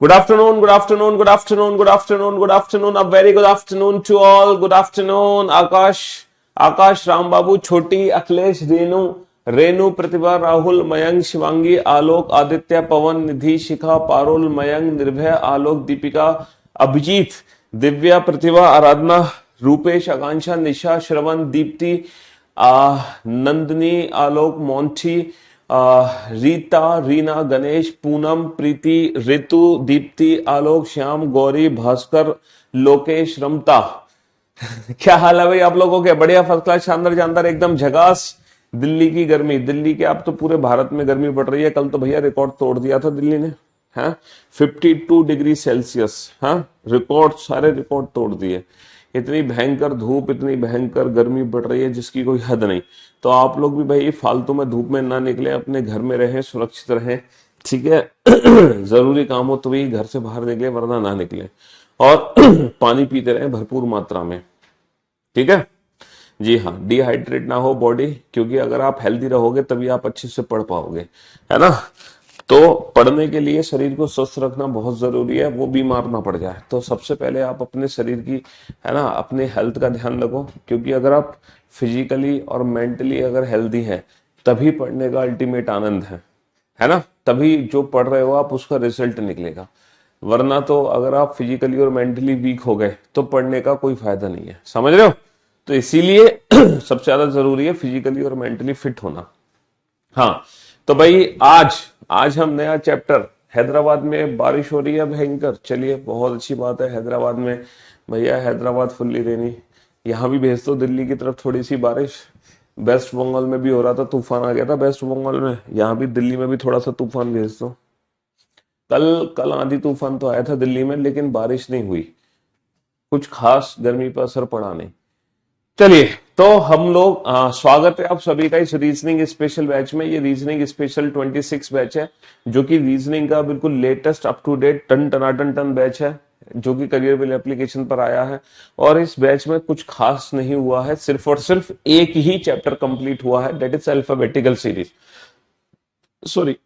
Good afternoon, good afternoon, good afternoon, good afternoon, good afternoon. A very good afternoon to all. Good afternoon, आकाश, राम बाबू, छोटी, अखिलेश, रेणु, प्रतिभा, राहुल, मयंक, शिवांगी, आलोक, आदित्य, पवन, निधि, शिखा, पारुल, मयंक, निर्भय, आलोक, दीपिका, अभिजीत, दिव्या, प्रतिभा, आराधना, रूपेश, आकांक्षा, निशा, श्रवण, दीप्ति, नंदनी, आलोक, Monty, Rita, Reena, Ganesh, Poonam, प्रीति, ऋतु, दीप्ति, आलोक, श्याम, गौरी, भास्कर, लोकेश, रमता। क्या हाल है भाई आप लोगों के? बढ़िया, फर्स्ट क्लास, शानदार जानदार, एकदम झकास। दिल्ली की गर्मी, दिल्ली के, अब तो पूरे भारत में गर्मी पड़ रही है। कल तो भैया रिकॉर्ड तोड़ दिया था दिल्ली ने, हाँ, 52 डिग्री सेल्सियस, हाँ, रिकॉर्ड, सारे रिकॉर्ड तोड़ दिए। इतनी भयंकर धूप, इतनी भयंकर गर्मी पड़ रही है जिसकी कोई हद नहीं। तो आप लोग भी भाई फालतू में धूप में ना निकले, अपने घर में रहें, सुरक्षित रहें, ठीक है। जरूरी काम हो तो भी घर से बाहर निकले, वरना ना निकले। और पानी पीते रहें भरपूर मात्रा में, ठीक है जी। हाँ, डिहाइड्रेट ना हो बॉडी, क्योंकि अगर आप हेल्दी रहोगे तभी आप अच्छे से पढ़ पाओगे, है ना। तो पढ़ने के लिए शरीर को स्वस्थ रखना बहुत जरूरी है, वो बीमार ना पड़ जाए। तो सबसे पहले आप अपने शरीर की, है ना, अपने हेल्थ का ध्यान रखो, क्योंकि अगर आप फिजिकली और मेंटली अगर हेल्दी हैं तभी पढ़ने का अल्टीमेट आनंद है ना। तभी जो पढ़ रहे हो आप उसका रिजल्ट निकलेगा। वरना तो अगर आप फिजिकली और मेंटली वीक हो गए तो पढ़ने का कोई फायदा नहीं है, समझ रहे हो। तो इसीलिए सबसे ज्यादा जरूरी है फिजिकली और मेंटली फिट होना। हाँ, तो भाई आज आज हम नया चैप्टर, हैदराबाद में बारिश हो रही है भयंकर। चलिए, बहुत अच्छी बात है। हैदराबाद में भैया, हैदराबाद फुल्ली रेनी। यहाँ भी भेज दो दिल्ली की तरफ थोड़ी सी बारिश। वेस्ट बंगाल में भी हो रहा था, तूफान आ गया था वेस्ट बंगाल में। यहाँ भी दिल्ली में भी थोड़ा सा तूफान भेज दो। कल कल आंधी तूफान तो आया था दिल्ली में, लेकिन बारिश नहीं हुई, कुछ खास गर्मी पर असर पड़ा नहीं। चलिए, तो हम लोग स्वागत है आप सभी का इस रीजनिंग स्पेशल बैच में। ये रीजनिंग स्पेशल 26 बैच है, जो कि रीजनिंग का बिल्कुल लेटेस्ट अप टू डेट टन टनाटन टन बैच है, जो कि करियर बिल एप्लीकेशन पर आया है। और इस बैच में कुछ खास नहीं हुआ है, सिर्फ और सिर्फ एक ही चैप्टर कंप्लीट हुआ है, that is alphabetical series. Sorry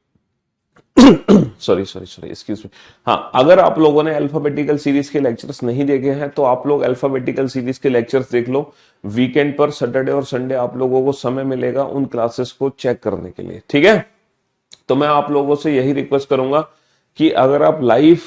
sorry sorry sorry, excuse me. हाँ, अगर आप लोगों ने अल्फाबेटिकल सीरीज के लेक्चर्स नहीं देखे हैं तो आप लोग अल्फाबेटिकल सीरीज के लेक्चर्स देख लो। वीकेंड पर सैटरडे और संडे आप लोगों को समय मिलेगा उन क्लासेस को चेक करने के लिए, ठीक है। तो मैं आप लोगों से यही रिक्वेस्ट करूंगा कि अगर आप लाइव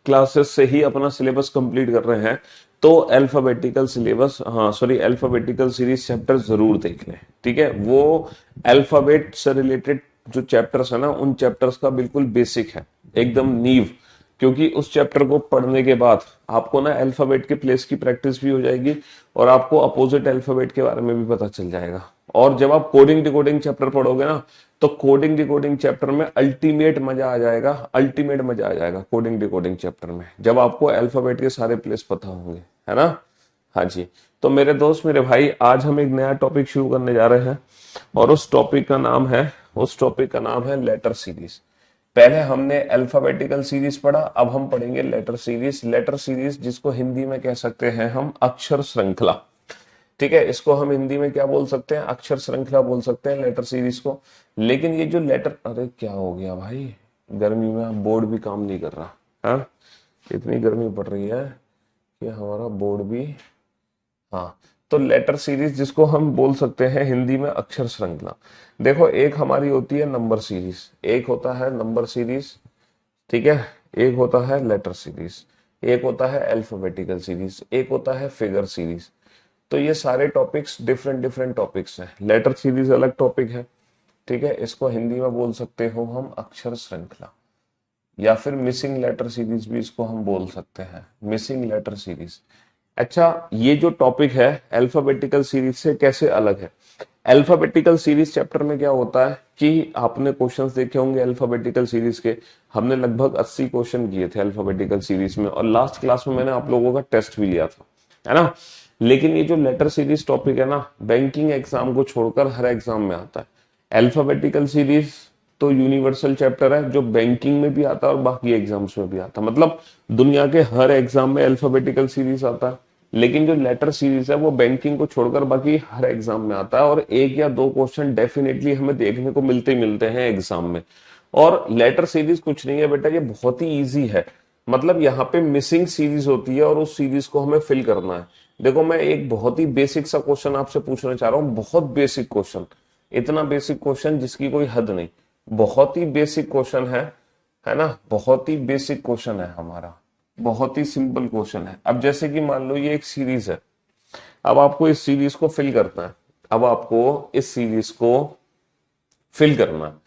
क्लासेस से ही अपना सिलेबस कंप्लीट कर रहे हैं तो अल्फाबेटिकल सिलेबस, हाँ सॉरी, अल्फाबेटिकल सीरीज चैप्टर जरूर देख लें, ठीक है। वो अल्फाबेट से रिलेटेड जो चैप्टर्स है ना, उन चैप्टर्स का बिल्कुल बेसिक है, एकदम नींव। क्योंकि उस चैप्टर को पढ़ने के बाद आपको ना अल्फाबेट के प्लेस की प्रैक्टिस भी हो जाएगी और आपको अपोजिट अल्फाबेट के बारे में भी पता चल जाएगा। और जब आप कोडिंग डिकोडिंग चैप्टर पढ़ोगे ना, तो कोडिंग डिकोडिंग चैप्टर में अल्टीमेट मजा आ जाएगा, अल्टीमेट मजा आ जाएगा कोडिंग डिकोडिंग चैप्टर में, जब आपको अल्फाबेट के सारे प्लेस पता होंगे, है ना। हाँ जी, तो मेरे दोस्त, मेरे भाई, आज हम एक नया टॉपिक शुरू करने जा रहे हैं और उस टॉपिक का नाम है लेटर सीरीज। पहले हमने अल्फाबेटिकल सीरीज पढ़ा, अब हम पढ़ेंगे लेटर सीरीज। लेटर सीरीज जिसको हिंदी में कह सकते हैं हम अक्षर श्रृंखला, ठीक है। इसको हम हिंदी में क्या बोल सकते हैं? अक्षर श्रृंखला बोल सकते हैं लेटर सीरीज को। लेकिन ये जो लेटर, अरे क्या हो गया भाई, गर्मी में बोर्ड भी काम नहीं कर रहा, हाँ, इतनी गर्मी पड़ रही है कि हमारा बोर्ड भी, हाँ। तो लेटर सीरीज जिसको हम बोल सकते हैं हिंदी में अक्षर श्रृंखला। देखो, एक हमारी होती है नंबर सीरीज, एक होता है नंबर सीरीज, ठीक है, एक होता है लेटर सीरीज, एक होता है अल्फाबेटिकल सीरीज, एक होता है फिगर सीरीज। तो ये सारे टॉपिक्स डिफरेंट डिफरेंट टॉपिक्स हैं। लेटर सीरीज अलग टॉपिक है, ठीक है, इसको हिंदी में बोल सकते हो हम अक्षर श्रृंखला, या फिर मिसिंग लेटर सीरीज भी इसको हम बोल सकते हैं, मिसिंग लेटर सीरीज। अच्छा, ये जो टॉपिक है अल्फाबेटिकल सीरीज से कैसे अलग है? अल्फाबेटिकल सीरीज चैप्टर में क्या होता है कि आपने क्वेश्चंस देखे होंगे अल्फाबेटिकल सीरीज के। हमने लगभग 80 क्वेश्चन किए थे अल्फाबेटिकल सीरीज में, और लास्ट क्लास में मैंने आप लोगों का टेस्ट भी लिया था, है ना। लेकिन ये जो लेटर सीरीज टॉपिक है ना, बैंकिंग एग्जाम को छोड़कर हर एग्जाम में आता है। अल्फाबेटिकल सीरीज तो यूनिवर्सल चैप्टर है जो बैंकिंग में भी आता है और बाकी एग्जाम्स में भी आता है, मतलब दुनिया के हर एग्जाम में अल्फाबेटिकल सीरीज आता है। लेकिन जो लेटर सीरीज है वो बैंकिंग को छोड़कर बाकी हर एग्जाम में आता है, और एक या दो क्वेश्चन डेफिनेटली हमें देखने को मिलते ही मिलते हैं एग्जाम में। और लेटर सीरीज कुछ नहीं है बेटा, ये बहुत ही इजी है। मतलब यहाँ पे मिसिंग सीरीज होती है और उस सीरीज को हमें फिल करना है। देखो मैं एक बहुत ही बेसिक सा क्वेश्चन आपसे पूछना चाह रहा हूँ, बहुत बेसिक क्वेश्चन, इतना बेसिक क्वेश्चन जिसकी कोई हद नहीं, बहुत ही बेसिक क्वेश्चन है ना, बहुत ही बेसिक क्वेश्चन है हमारा, बहुत ही सिंपल क्वेश्चन है। अब जैसे कि मान लो ये एक सीरीज है, अब आपको इस सीरीज को फिल करना है, अब आपको इस सीरीज को फिल करना है।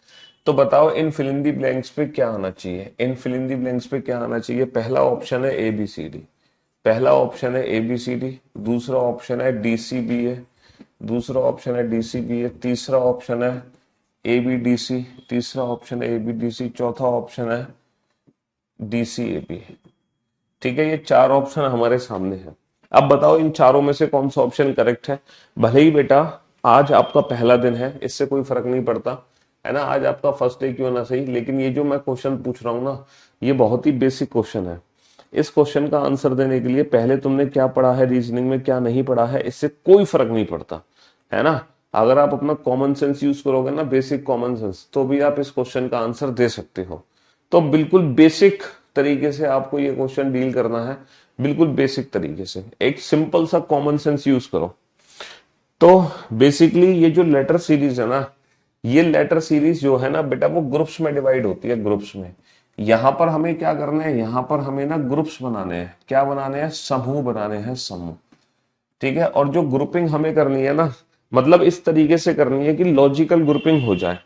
तो बताओ इन फिल इन दी ब्लैंक्स पे क्या आना चाहिए, इन फिल इन दी ब्लैंक्स पे क्या आना चाहिए। पहला ऑप्शन है ए बी सी डी, पहला ऑप्शन है ए बी सी डी, दूसरा ऑप्शन है डी सी बी ए, दूसरा ऑप्शन है डी सी बी ए, तीसरा ऑप्शन है ए बी डी सी, तीसरा ऑप्शन है ए बी डी सी, चौथा ऑप्शन है डी सी ए बी। ठीक है, ये चार ऑप्शन हमारे सामने हैं। अब बताओ इन चारों में से कौन सा ऑप्शन करेक्ट है। भले ही बेटा आज आपका पहला दिन है, इससे कोई फर्क नहीं पड़ता, है ना, आज आपका फर्स्ट डे क्यों ना सही, लेकिन ये जो मैं क्वेश्चन पूछ रहा हूं ना, ये बहुत ही बेसिक क्वेश्चन है। इस क्वेश्चन का आंसर देने के लिए पहले तुमने क्या पढ़ा है, रीजनिंग में क्या नहीं पढ़ा है, इससे कोई फर्क नहीं पड़ता, है ना। अगर आप अपना कॉमन सेंस यूज करोगे ना, बेसिक कॉमन सेंस, तो भी आप इस क्वेश्चन का आंसर दे सकते हो। तो बिल्कुल बेसिक तरीके से आपको ये क्वेश्चन डील करना है, बिल्कुल बेसिक तरीके से, एक सिंपल सा कॉमन सेंस यूज करो। तो बेसिकली ये जो लेटर सीरीज है ना, ये लेटर सीरीज जो है ना बेटा, वो ग्रुप्स में डिवाइड होती है, ग्रुप्स में। यहां पर हमें क्या करना है, यहां पर हमें ना ग्रुप्स बनाने हैं, क्या बनाने हैं, समूह बनाने हैं, समूह। ठीक है, और जो ग्रुपिंग हमें करनी है ना, मतलब इस तरीके से करनी है कि लॉजिकल ग्रुपिंग हो जाए।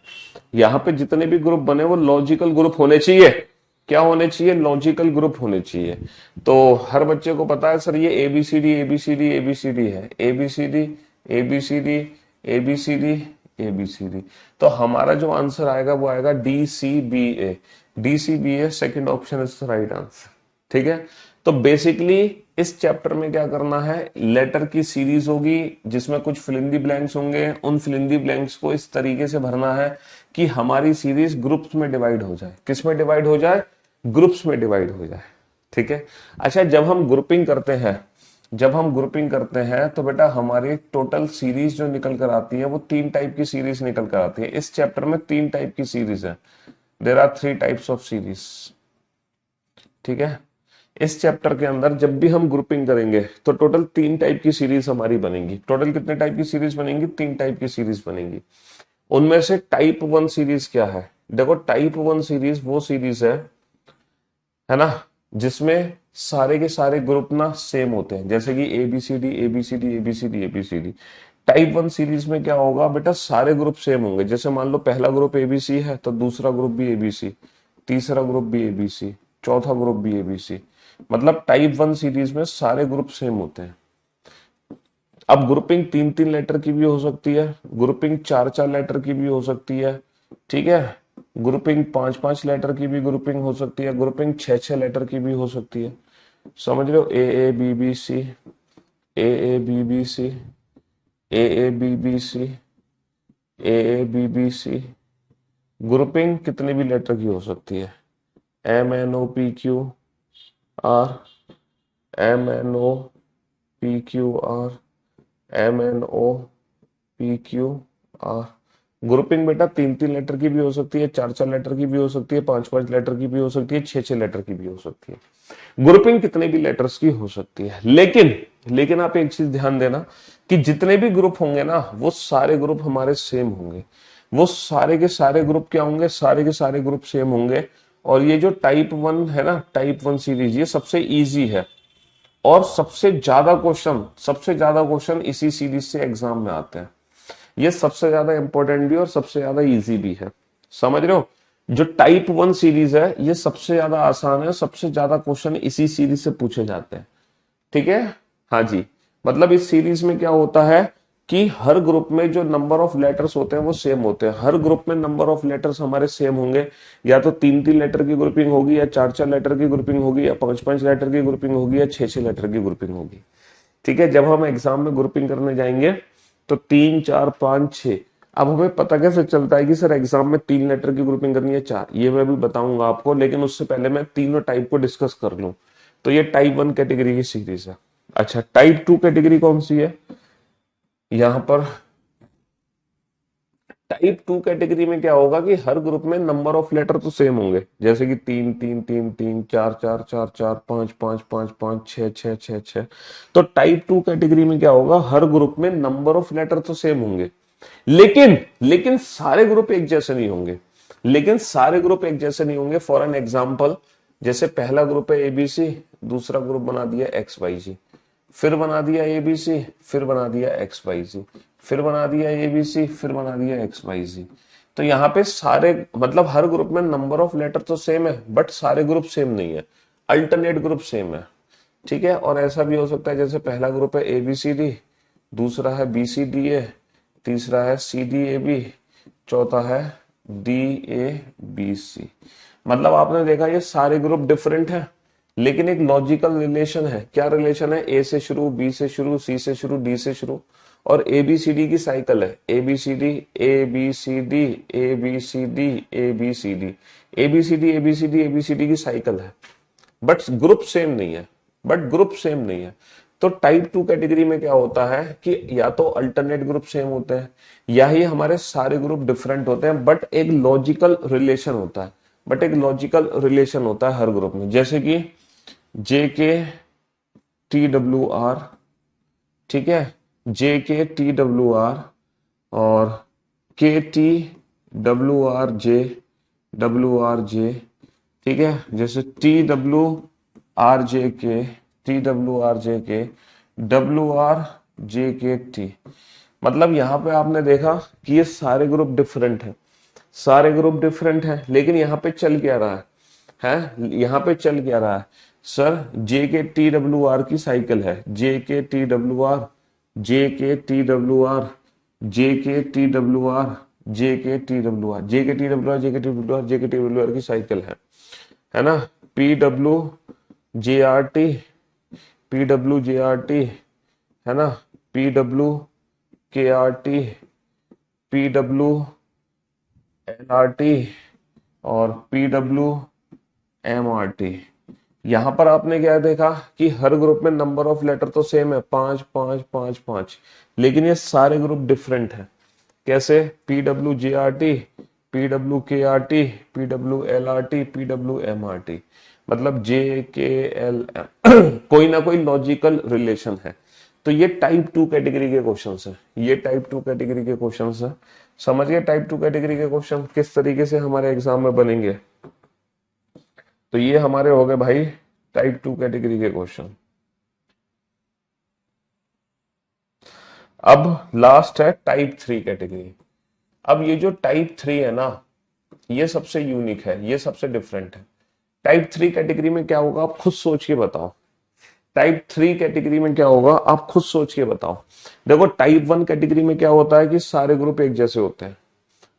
यहाँ पे जितने भी ग्रुप बने वो लॉजिकल ग्रुप होने चाहिए। क्या होने चाहिए, लॉजिकल ग्रुप होने चाहिए। तो हर बच्चे को पता है सर ये एबीसीडी एबीसीडी एबीसीडी है, एबीसीडी एबीसीडी एबीसीडी एबीसीडी। तो हमारा जो आंसर आएगा वो आएगा D C B A, D C B A, second option is right answer. ठीक है, तो बेसिकली इस चैप्टर में क्या करना है, लेटर की सीरीज होगी जिसमें कुछ फिल इन दी ब्लैंक्स होंगे, उन फिल इन दी ब्लैंक्स को इस तरीके से भरना है कि हमारी सीरीज ग्रुप्स में डिवाइड हो जाए। किस में डिवाइड हो जाए, ग्रुप्स में डिवाइड हो जाए। ठीक है, अच्छा जब हम ग्रुपिंग करते हैं, जब हम ग्रुपिंग करते हैं तो बेटा हमारी टोटल सीरीज जो निकल कर आती है वो तीन टाइप की सीरीज निकल कर आती है। इस चैप्टर में तीन टाइप की सीरीज है, there are three types of series. ठीक है, इस चैप्टर के अंदर जब भी हम ग्रुपिंग करेंगे तो टोटल तीन टाइप की सीरीज हमारी बनेंगी। टोटल कितने टाइप की सीरीज बनेंगी, तीन टाइप की सीरीज बनेंगी। उनमें से टाइप वन सीरीज क्या है, देखो टाइप वन सीरीज वो सीरीज है ना, जिसमें सारे के सारे ग्रुप ना सेम होते हैं, जैसे कि ABCD ABCD ABCD ABCD. Type one series में क्या होगा बेटा, सारे ग्रुप सेम होंगे। जैसे मान लो पहला ग्रुप एबीसी है तो दूसरा ग्रुप भी एबीसी, तीसरा ग्रुप भी एबीसी, चौथा ग्रुप भी एबीसी। मतलब टाइप वन सीरीज में सारे ग्रुप सेम होते हैं। अब ग्रुपिंग तीन तीन लेटर की भी हो सकती है, ग्रुपिंग चार चार लेटर की भी हो सकती है। ठीक है, ग्रुपिंग पांच पांच लेटर की भी ग्रुपिंग हो सकती है, ग्रुपिंग छह छह लेटर की भी हो सकती है। समझ रहे हो, A B B C, A B B C, A B B C, A B B C. Grouping कितने भी लेटर की हो सकती है, M N O P Q R, M N O P Q R, M N O P Q R. Grouping बेटा तीन तीन letter की भी हो सकती है, चार चार लेटर की भी हो सकती है, पांच पांच लेटर की भी हो सकती है, छह छह लेटर की भी हो सकती है। ग्रुपिंग कितने भी लेटर्स की हो सकती है, लेकिन लेकिन आप एक चीज ध्यान देना कि जितने भी ग्रुप होंगे ना वो सारे ग्रुप हमारे सेम होंगे। वो सारे के सारे ग्रुप क्या होंगे, सारे के सारे ग्रुप सेम होंगे। और ये जो टाइप वन है ना, टाइप वन सीरीज, ये सबसे इजी है और सबसे ज्यादा क्वेश्चन इसी सीरीज से एग्जाम में आते हैं। ये सबसे ज्यादा इंपॉर्टेंट भी और सबसे ज्यादा इजी भी है। समझ रहे हो, जो टाइप वन सीरीज है ये सबसे ज्यादा आसान है, सबसे ज्यादा क्वेश्चन इसी सीरीज से पूछे जाते हैं। ठीक है, हाँ जी, मतलब इस सीरीज में क्या होता है कि हर ग्रुप में जो नंबर ऑफ लेटर्स होते हैं वो सेम होते हैं। हर ग्रुप में नंबर ऑफ लेटर्स हमारे सेम होंगे, या तो तीन तीन लेटर की ग्रुपिंग होगी, या चार चार लेटर की ग्रुपिंग होगी, या पांच पांच लेटर की ग्रुपिंग होगी, या छह छह लेटर की ग्रुपिंग होगी। ठीक है, जब हम एग्जाम में ग्रुपिंग करने जाएंगे तो तीन चार पांच छह। अब हमें पता कैसे चलता है कि सर एग्जाम में तीन लेटर की ग्रुपिंग करनी है, चार, ये मैं भी बताऊंगा आपको, लेकिन उससे पहले मैं तीनों टाइप को डिस्कस कर लूं। तो ये टाइप वन कैटेगरी की सीरीज है। अच्छा, टाइप टू कैटेगरी कौन सी है, यहां पर टाइप टू कैटेगरी में क्या होगा कि हर ग्रुप में नंबर ऑफ लेटर तो सेम होंगे, जैसे कि 3 3 3 3, 4 4 4 4, 5 5 5 5, 6 6 6 6। तो टाइप टू कैटेगरी में क्या होगा, हर ग्रुप में नंबर ऑफ लेटर तो सेम होंगे, लेकिन लेकिन सारे ग्रुप एक जैसे नहीं होंगे। लेकिन सारे ग्रुप एक जैसे नहीं होंगे। फॉर एन एग्जाम्पल, जैसे पहला ग्रुप है एबीसी, दूसरा ग्रुप बना दिया एक्स वाई जी, फिर बना दिया एबीसी, फिर बना दिया एक्स वाई जी, फिर बना दिया एबीसी, फिर बना दिया एक्स वाई जी। तो यहाँ पे सारे मतलब हर ग्रुप में नंबर ऑफ लेटर तो सेम है, बट सारे ग्रुप सेम नहीं है, अल्टरनेट ग्रुप सेम है। ठीक है। और ऐसा भी हो सकता है जैसे पहला ग्रुप है एबीसीडी, दूसरा है बीसीडीए, तीसरा है सीडीएबी, चौथा है डी ए बी सी। मतलब आपने देखा ये सारे ग्रुप डिफरेंट हैं, लेकिन एक लॉजिकल रिलेशन है। क्या रिलेशन है? ए से शुरू, बी से शुरू, सी से शुरू, डी से शुरू, और ए बी सी डी की साइकिल है। A B C D, A B C D, A B C D, A B C D, A B C D, A B C D, A B C D की cycle है, but group same नहीं है। तो type two category में क्या होता है कि या तो अल्टरनेट ग्रुप सेम होते हैं, या ही हमारे सारे ग्रुप डिफरेंट होते हैं, बट एक लॉजिकल रिलेशन होता है। हर ग्रुप में, जैसे कि जे के टी डब्ल्यू आर, ठीक है, जे के टी डब्ल्यू आर, और के टी डब्ल्यू आर जे, ठीक है, जैसे टी डब्ल्यू आर जे के, W R J K T. मतलब यहां पे आपने देखा कि ये सारे ग्रुप डिफरेंट हैं, लेकिन यहाँ पे चल क्या रहा यहाँ पे चल क्या रहा है सर? जे के टी डब्ल्यू आर की साइकिल है, जे K T W R, J K T W R, J K T W R, J K T W R, J K T W R, J K T W R, J K T W R की cycle है ना? P W J R T, P W J R T, है ना? P W K R T, P W L R T, और P W M R T. यहां पर आपने क्या देखा कि हर ग्रुप में नंबर ऑफ लेटर तो सेम है, 5 5 5 5, लेकिन ये सारे ग्रुप डिफरेंट है। कैसे? P W J R T, P W K R T, P W L R T, P W M R T. मतलब जे के एल एम कोई ना कोई लॉजिकल रिलेशन है। तो ये टाइप टू कैटेगरी के क्वेश्चंस है। समझ गए? टाइप टू कैटेगरी के क्वेश्चन किस तरीके से हमारे एग्जाम में बनेंगे। तो ये हमारे हो गए भाई टाइप टू कैटेगरी के क्वेश्चन। अब लास्ट है टाइप थ्री कैटेगरी। अब ये जो टाइप थ्री है ना, ये सबसे यूनिक है, ये सबसे डिफरेंट है। टाइप थ्री कैटेगरी में क्या होगा आप खुद सोच के बताओ। देखो टाइप वन कैटेगरी में क्या होता है कि सारे ग्रुप एक जैसे होते हैं।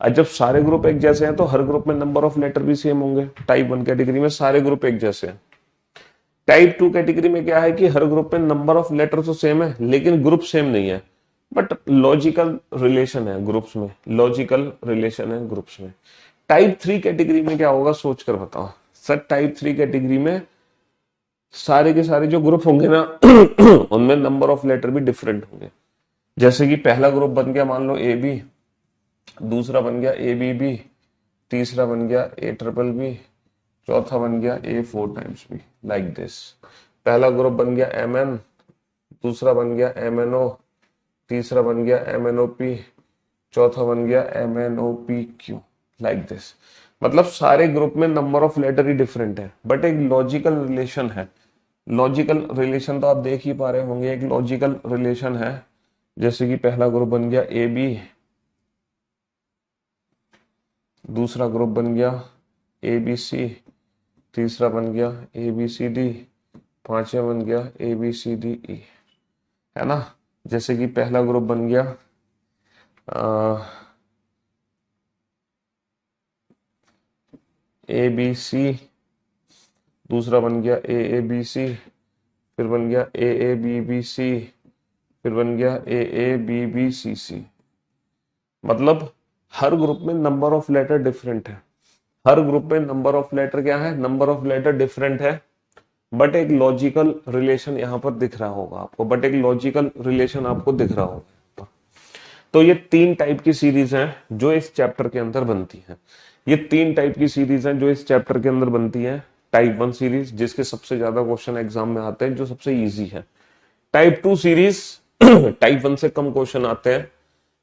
और जब सारे ग्रुप एक जैसे हैं तो हर ग्रुप में नंबर ऑफ लेटर भी सेम होंगे। टाइप वन कैटेगरी में सारे ग्रुप एक जैसे हैं। टाइप टू कैटेगरी में क्या है कि हर ग्रुप में नंबर ऑफ लेटर तो सेम है, लेकिन ग्रुप सेम नहीं है, बट लॉजिकल रिलेशन है ग्रुप्स में। टाइप थ्री कैटेगरी में क्या होगा सोच कर बताओ सर। टाइप थ्री कैटेगरी में सारे के सारे जो ग्रुप होंगे ना उनमें नंबर ऑफ लेटर भी डिफरेंट होंगे। जैसे कि पहला ग्रुप बन गया मान लो ए बी, दूसरा बन गया ए बी बी, तीसरा बन गया ए ट्रिपल बी, चौथा बन गया ए 4 टाइम्स बी, लाइक दिस। पहला ग्रुप बन गया एम एन, दूसरा बन गया एम एन ओ, तीसरा बन गया एम एन ओ पी, चौथा बन गया M N O P Q, like this. मतलब सारे ग्रुप में नंबर ऑफ लेटर ही डिफरेंट है, बट एक लॉजिकल रिलेशन है। लॉजिकल रिलेशन तो आप देख ही पा रहे होंगे, एक लॉजिकल रिलेशन है। जैसे कि पहला ग्रुप बन गया ए बी, दूसरा ग्रुप बन गया ए बी सी, तीसरा बन गया ए बी सी डी, पांचवा बन गया ए बी सी डी ई, है ना? जैसे कि पहला ग्रुप बन गया ए बी सी, दूसरा बन गया ए बी सी, फिर बन गया ए बी बी सी, फिर बन गया ए बी बी सी सी। मतलब हर ग्रुप में नंबर ऑफ लेटर डिफरेंट है। नंबर ऑफ लेटर डिफरेंट है, बट एक लॉजिकल रिलेशन यहां पर दिख रहा होगा आपको। तो ये 3 टाइप की सीरीज हैं जो इस चैप्टर के अंदर बनती हैं। ये 3 टाइप की सीरीज हैं जो इस चैप्टर के अंदर बनती हैं। टाइप 1 सीरीज जिसके सबसे ज्यादा क्वेश्चन एग्जाम में आते हैं, जो सबसे इजी है। टाइप 2 सीरीज टाइप 1 से कम क्वेश्चन आते हैं,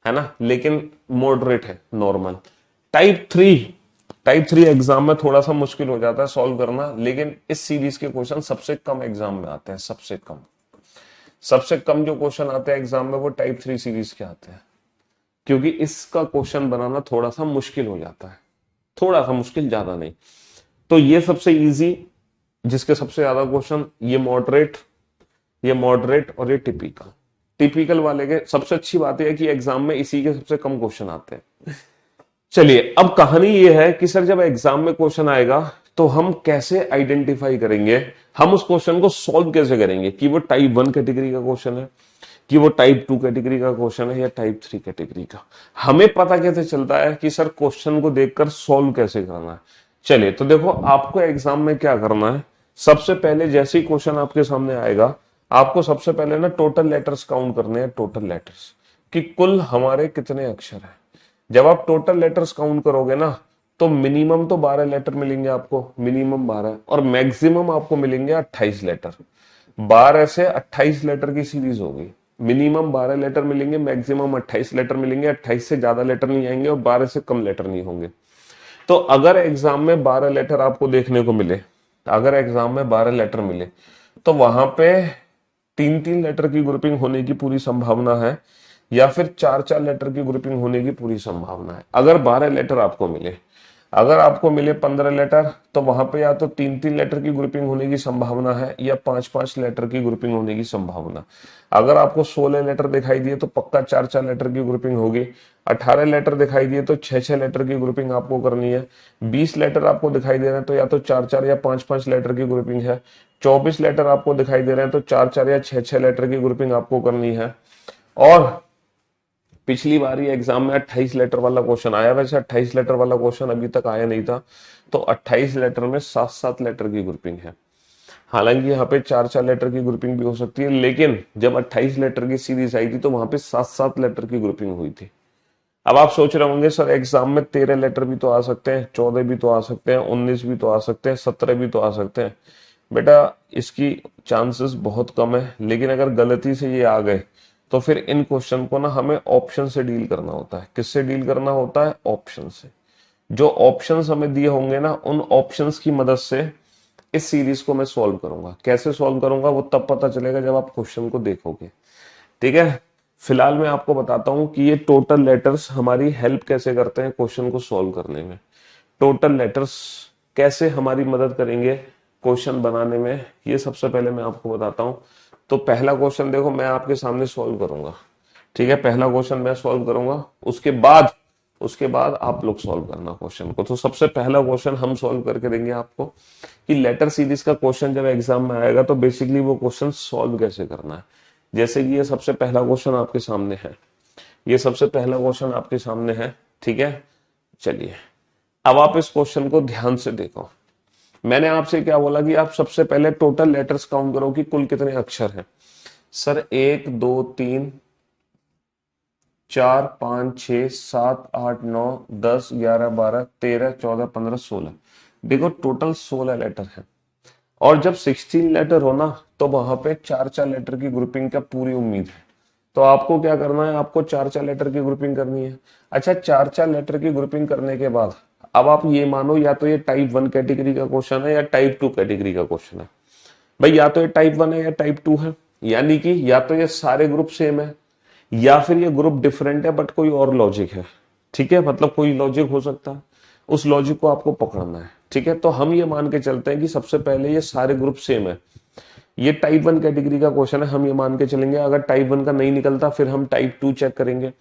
है ना, लेकिन मॉडरेट है, नॉर्मल। टाइप 3 एग्जाम में थोड़ा सा मुश्किल हो जाता है सॉल्व करना, लेकिन इस सीरीज के क्वेश्चन सबसे कम एग्जाम में आते हैं। सबसे कम जो क्वेश्चन आते हैं एग्जाम में वो टाइप 3 सीरीज के आते हैं, क्योंकि इसका क्वेश्चन बनाना थोड़ा सा मुश्किल हो जाता है, थोड़ा सा मुश्किल, ज्यादा नहीं। तो ये सबसे इजी, जिसके सबसे ज्यादा क्वेश्चन, ये मॉडरेट और ये टिपिकल। टिपिकल वाले के सबसे अच्छी बात यह है कि एग्जाम में इसी के सबसे कम क्वेश्चन आते हैं। चलिए, अब कहानी ये है कि सर जब एग्जाम में क्वेश्चन आएगा तो हम कैसे आइडेंटिफाई करेंगे, हम उस क्वेश्चन को सॉल्व कैसे करेंगे कि वो टाइप 1 कैटेगरी का क्वेश्चन है, कि वो टाइप 2 कैटेगरी का क्वेश्चन है, या टाइप 3 कैटेगरी का। हमें पता कैसे चलता है कि सर क्वेश्चन को देखकर सॉल्व कैसे करना है। चलिए, तो देखो, आपको एग्जाम में क्या करना है। सबसे पहले जैसे ही क्वेश्चन आपके सामने आएगा, आपको सबसे पहले ना टोटल लेटर्स काउंट करने हैं, टोटल लेटर्स, कि कुल हमारे कितने अक्षर हैं। जब आप टोटल लेटर्स काउंट करोगे ना, तो मिनिमम तो 12 लेटर मिलेंगे आपको, मिनिमम 12, और मैक्सिमम आपको मिलेंगे 28 लेटर। 12 से 28 लेटर की सीरीज होगी। मिनिमम 12 लेटर मिलेंगे, मैक्सिमम 28 लेटर मिलेंगे। 28 से ज्यादा लेटर नहीं आएंगे और 12 से कम लेटर नहीं होंगे। तो अगर एग्जाम में 12 लेटर आपको देखने को मिले, अगर एग्जाम में 12 लेटर मिले, तो वहां पे 3-3 लेटर की ग्रुपिंग होने की पूरी संभावना है, या फिर 4-4 लेटर की ग्रुपिंग होने की पूरी संभावना है। अगर 12 लेटर आपको मिले, अगर आपको मिले 15 लेटर, तो वहां पे या तो 3-3 लेटर की ग्रुपिंग होने की संभावना है, या 5-5 लेटर की ग्रुपिंग होने की संभावना। अगर आपको 16 लेटर दिखाई दिए तो पक्का 4-4 लेटर की ग्रुपिंग होगी। 18 लेटर दिखाई दिए तो 6-6 लेटर की ग्रुपिंग आपको करनी है। 20 लेटर आपको दिखाई दे रहे हैं तो या तो 4-4 या 5-5 लेटर की ग्रुपिंग है। 24 लेटर आपको दिखाई दे रहे हैं तो 4-4 या 6-6 लेटर की ग्रुपिंग आपको करनी है। और पिछली बार ही एग्जाम में 28 लेटर वाला क्वेश्चन आया, वैसे 28 लेटर वाला क्वेश्चन अभी तक आया नहीं था। तो 28 लेटर में 7-7 लेटर की ग्रुपिंग है। हालांकि यहाँ पे 4-4 लेटर की ग्रुपिंग भी हो सकती है, लेकिन जब 28 लेटर की सीरीज आई थी तो वहां पे 7-7 लेटर की ग्रुपिंग हुई थी। अब आप सोच रहे होंगे सर एग्जाम में 13 लेटर भी तो आ सकते हैं, 14 भी तो आ सकते हैं, 19 भी तो आ सकते हैं, 17 भी तो आ सकते हैं। बेटा, इसकी चांसेस बहुत कम है, लेकिन अगर गलती से ये आ गए तो फिर इन क्वेश्चन को ना हमें ऑप्शन से डील करना होता है। किससे डील करना होता है? ऑप्शन से। जो ऑप्शंस हमें दिए होंगे ना, उन ऑप्शंस की मदद से इस सीरीज को मैं सॉल्व करूंगा। कैसे सॉल्व करूंगा वो तब पता चलेगा जब आप क्वेश्चन को देखोगे, ठीक है। फिलहाल मैं आपको बताता हूं कि ये टोटल लेटर्स हमारी हेल्प कैसे करते हैं क्वेश्चन को सॉल्व करने में। टोटल लेटर्स कैसे हमारी मदद करेंगे क्वेश्चन बनाने में, ये सबसे पहले मैं आपको बताता हूं। तो पहला क्वेश्चन देखो, मैं आपके सामने सॉल्व करूंगा, ठीक है। पहला क्वेश्चन मैं सॉल्व करूंगा, उसके बाद आप लोग सॉल्व करना क्वेश्चन को। तो सबसे पहला क्वेश्चन हम सॉल्व करके देंगे आपको कि लेटर सीरीज का क्वेश्चन जब एग्जाम में आएगा तो बेसिकली वो क्वेश्चन सॉल्व कैसे करना है। जैसे कि ये सबसे पहला क्वेश्चन आपके सामने है, ये सबसे पहला क्वेश्चन आपके सामने है, ठीक है। चलिए, अब आप इस क्वेश्चन को ध्यान से देखो। मैंने आपसे क्या बोला कि आप सबसे पहले टोटल लेटर्स काउंट करो कि कुल कितने अक्षर हैं। सर 1 2 3 4 5 6 7 8 9 10 11 12 13 14 15 16। देखो टोटल 16 लेटर है, और जब 16 लेटर हो ना तो वहां पे 4-4 लेटर की ग्रुपिंग का पूरी उम्मीद है। तो आपको क्या करना है? आपको 4-4 लेटर की ग्रुपिंग करनी है। अच्छा, 4-4 लेटर की ग्रुपिंग करने के बाद अब आप ये मानो या तो ये टाइप 1 कैटेगरी का क्वेश्चन है या टाइप 2 कैटेगरी का क्वेश्चन है। भाई या तो ये टाइप 1 है या टाइप 2 है, यानी कि या तो ये सारे ग्रुप सेम है या फिर ये ग्रुप डिफरेंट है बट कोई और लॉजिक है, ठीक है। मतलब कोई लॉजिक हो सकता है, उस लॉजिक को आपको पकड़ना है, ठीक है। तो हम ये मान के चलते हैं कि सबसे पहले ये सारे ग्रुप सेम है, ये टाइप 1 कैटेगरी का क्वेश्चन है, हम ये मान के चलेंगे। अगर टाइप 1 का नहीं निकलता फिर हम टाइप 2 चेक करेंगे,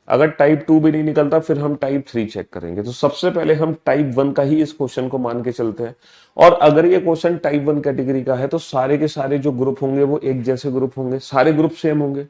अगर टाइप 2 भी नहीं निकलता फिर हम टाइप 3 चेक करेंगे। तो सबसे पहले हम टाइप 1 का ही इस क्वेश्चन को मान के चलते हैं। और अगर ये क्वेश्चन टाइप 1 कैटेगरी का है तो सारे के सारे जो ग्रुप होंगे वो एक जैसे ग्रुप होंगे, सारे ग्रुप सेम होंगे।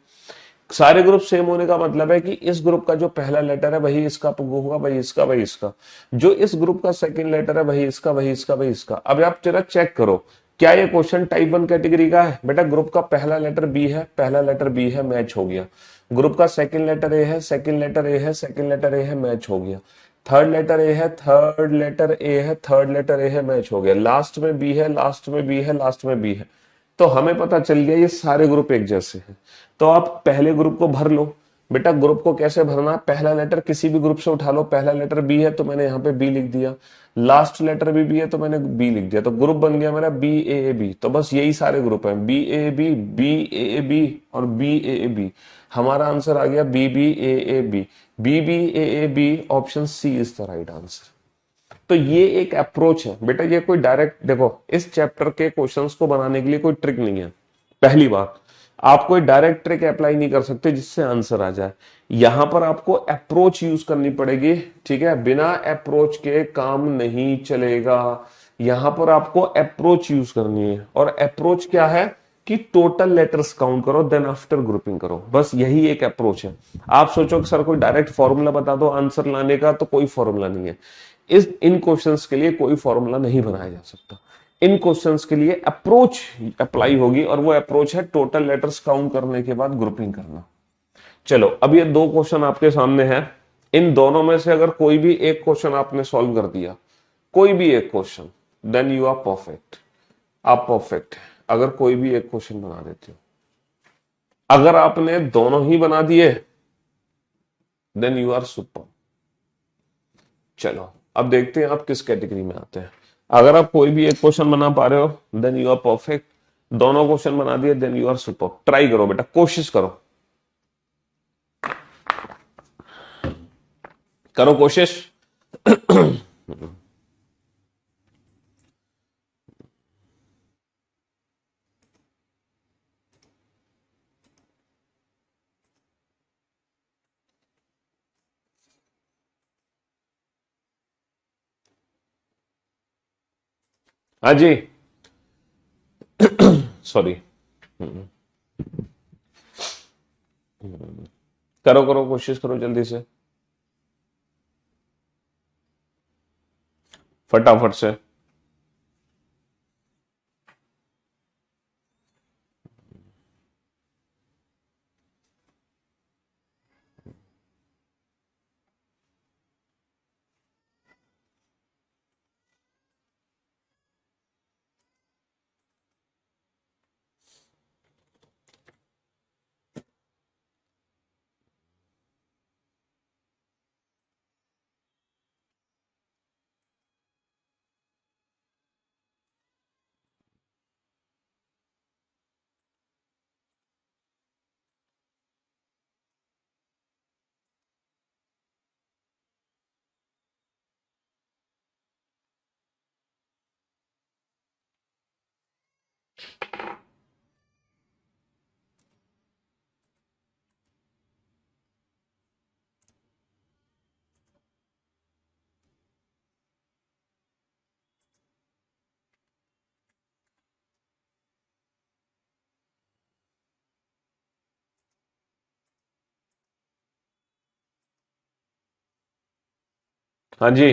सारे ग्रुप सेम होने का मतलब है कि इस ग्रुप का जो पहला लेटर है वही इसका होगा, वही इसका, वही इसका। जो इस ग्रुप का सेकंड लेटर है वही इसका, वही इसका, वही इसका। अब आप जरा चेक करो, क्या ये क्वेश्चन टाइप 1 कैटेगरी का है? बेटा ग्रुप का पहला लेटर बी है, पहला लेटर बी है, मैच हो गया। ग्रुप का सेकंड लेटर ए है, सेकंड लेटर ए है, सेकंड लेटर ए है, मैच हो गया। थर्ड लेटर ए है, थर्ड लेटर ए है, थर्ड लेटर ए है, मैच हो गया। लास्ट में बी है, लास्ट में बी है, लास्ट में बी है। तो हमें पता चल गया ये सारे ग्रुप एक जैसे हैं। तो आप पहले ग्रुप को भर लो। बेटा ग्रुप को कैसे भरना है, पहला लेटर किसी भी ग्रुप से उठा लो। पहला लेटर बी है तो मैंने यहाँ पे बी लिख दिया, लास्ट लेटर भी बी है तो मैंने बी लिख दिया। तो ग्रुप बन गया मेरा बी ए बी। तो बस यही सारे ग्रुप हैं, B A B, B A B और बी ए बी। हमारा आंसर आ गया B B A B, B B A B. Option C is the right answer. तो ये एक अप्रोच है बेटा, ये कोई डायरेक्ट, देखो इस चैप्टर के क्वेश्चंस को बनाने के लिए कोई ट्रिक नहीं है। पहली बात, आप कोई डायरेक्ट ट्रिक अप्लाई नहीं कर सकते जिससे आंसर आ जाए। यहां पर आपको अप्रोच यूज करनी पड़ेगी, ठीक है। बिना अप्रोच के काम नहीं चलेगा। यहां पर आपको अप्रोच यूज करनी है, और अप्रोच क्या है कि टोटल लेटर्स काउंट करो देन आफ्टर ग्रुपिंग करो। बस यही एक अप्रोच है। आप सोचो कि सर कोई डायरेक्ट फॉर्मूला बता दो आंसर लाने का, तो कोई फॉर्मूला नहीं है। इन क्वेश्चंस के लिए कोई फॉर्मूला नहीं बनाया जा सकता। इन क्वेश्चंस के लिए अप्रोच अप्लाई होगी, और वो अप्रोच है टोटल लेटर्स काउंट करने के बाद ग्रुपिंग करना। चलो अब ये दो क्वेश्चन आपके सामने हैं। इन दोनों में से अगर कोई भी एक क्वेश्चन आपने सॉल्व कर दिया, कोई भी एक question, then you are perfect. आप परफेक्ट है अगर कोई भी एक क्वेश्चन बना देते हो। अगर आपने दोनों ही बना दिए, देन यू आर सुपर। चलो अब देखते हैं आप किस कैटेगरी में आते हैं। अगर आप कोई भी एक क्वेश्चन बना पा रहे हो, देन यू आर परफेक्ट। दोनों क्वेश्चन बना दिए, then you are super. Try करो बेटा, कोशिश करो, करो कोशिश। हाँ जी, सॉरी। करो करो कोशिश करो जल्दी से, फटाफट से। हाँ जी,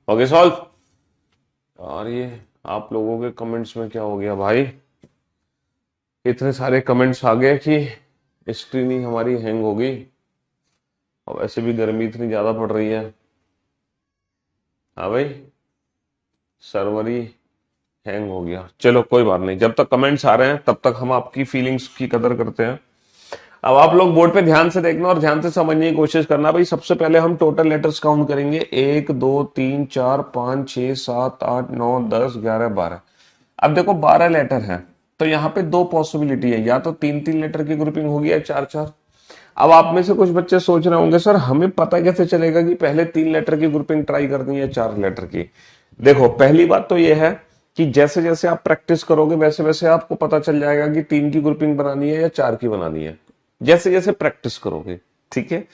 ओके सॉल्व। और ये आप लोगों के कमेंट्स में क्या हो गया भाई, इतने सारे कमेंट्स आ गए कि स्क्रीन ही हमारी हैंग हो गई। और वैसे भी गर्मी इतनी ज्यादा पड़ रही है। हाँ भाई, सर्वर ही हैंग हो गया। चलो कोई बात नहीं, जब तक कमेंट्स आ रहे हैं तब तक हम आपकी फीलिंग्स की कदर करते हैं। अब आप लोग बोर्ड पे ध्यान से देखना और ध्यान से समझने की कोशिश करना। भाई सबसे पहले हम टोटल लेटर्स काउंट करेंगे, 1 2 3 4 5 6 7 8 9 10 11 12। अब देखो 12 लेटर है, तो यहाँ पे दो पॉसिबिलिटी है, या तो 3 3 लेटर की ग्रुपिंग होगी या 4 4। अब आप में से कुछ बच्चे सोच रहे होंगे सर हमें पता कैसे चलेगा कि पहले 3 लेटर की ग्रुपिंग ट्राई करनी है 4 लेटर की। देखो पहली बात तो यह है कि जैसे जैसे आप प्रैक्टिस करोगे वैसे वैसे आपको पता चल जाएगा कि 3 की ग्रुपिंग बनानी है या 4 की बनानी है, जैसे जैसे प्रैक्टिस करोगे, ठीक है।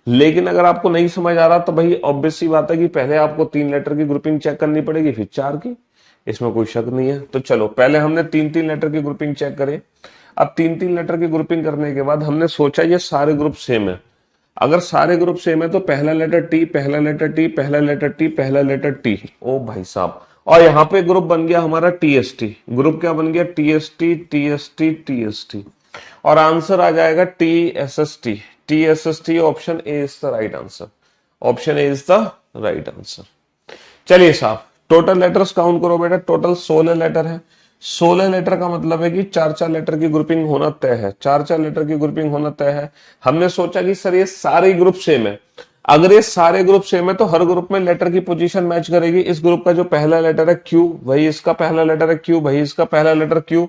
लेकिन अगर आपको नहीं समझ आ रहा तो भाई ऑब्वियस सी बात है कि पहले आपको 3 लेटर की ग्रुपिंग चेक करनी पड़ेगी, फिर 4 की, इसमें कोई शक नहीं है। तो चलो पहले हमने 3 3 लेटर की ग्रुपिंग चेक करे। अब 3 3 लेटर की ग्रुपिंग करने के बाद हमने सोचा ये सारे ग्रुप सेम है, अगर सारे ग्रुप सेम है तो पहला लेटर टी, पहला लेटर टी, पहला लेटर टी, पहला लेटर टी। ओ भाई साहब, और यहाँ पे ग्रुप बन गया हमारा टीएसटी। ग्रुप क्या बन गया? TST, TST, TST. और आंसर आ जाएगा TSST. TSST, option A is the right answer. Option A is the right answer. चलिए साहब, टोटल लेटर्स काउंट करो बेटा। टोटल 16 लेटर है। 16 लेटर का मतलब है कि चार चार लेटर की ग्रुपिंग होना तय है। चार चार लेटर की ग्रुपिंग होना तय है। हमने सोचा कि सर ये सारे ग्रुप सेम है। अगर ये सारे ग्रुप सेम है तो हर ग्रुप में लेटर की पोजीशन मैच करेगी। इस ग्रुप का जो पहला लेटर है क्यू, वही इसका पहला लेटर है क्यू, वही इसका पहला लेटर क्यू।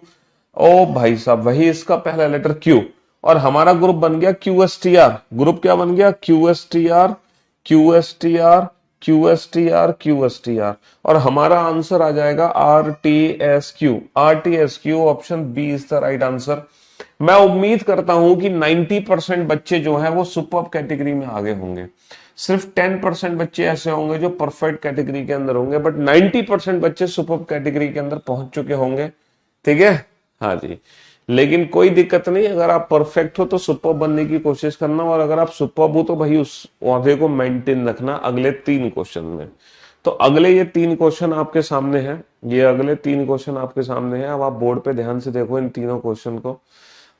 ओ भाई साहब, वही इसका पहला लेटर क्यू। और हमारा ग्रुप बन गया क्यूएसटीआर। ग्रुप क्या बन गया? क्यूएसटीआर, क्यूएसटीआर, क्यूएसटीआर, क्यूएसटीआर। और हमारा आंसर आ जाएगा RTSQ. RTSQ, option B is the right answer. मैं उम्मीद करता हूं कि 90% बच्चे जो हैं वो सुपर्ब कैटेगरी में आगे होंगे। सिर्फ 10% बच्चे ऐसे होंगे जो परफेक्ट कैटेगरी के अंदर होंगे, बट 90% बच्चे सुपर्ब कैटेगरी के अंदर पहुंच चुके होंगे। ठीक है, हाँ जी। लेकिन कोई दिक्कत नहीं, अगर आप परफेक्ट हो तो सुपर बनने की कोशिश करना, और अगर आप सुपर हो तो भाई उस ओहदे को मेंटेन रखना अगले 3 क्वेश्चन में। तो अगले ये 3 क्वेश्चन आपके सामने हैं। ये अगले 3 क्वेश्चन आपके सामने हैं। अब आप बोर्ड पे ध्यान से देखो इन तीनों क्वेश्चन को,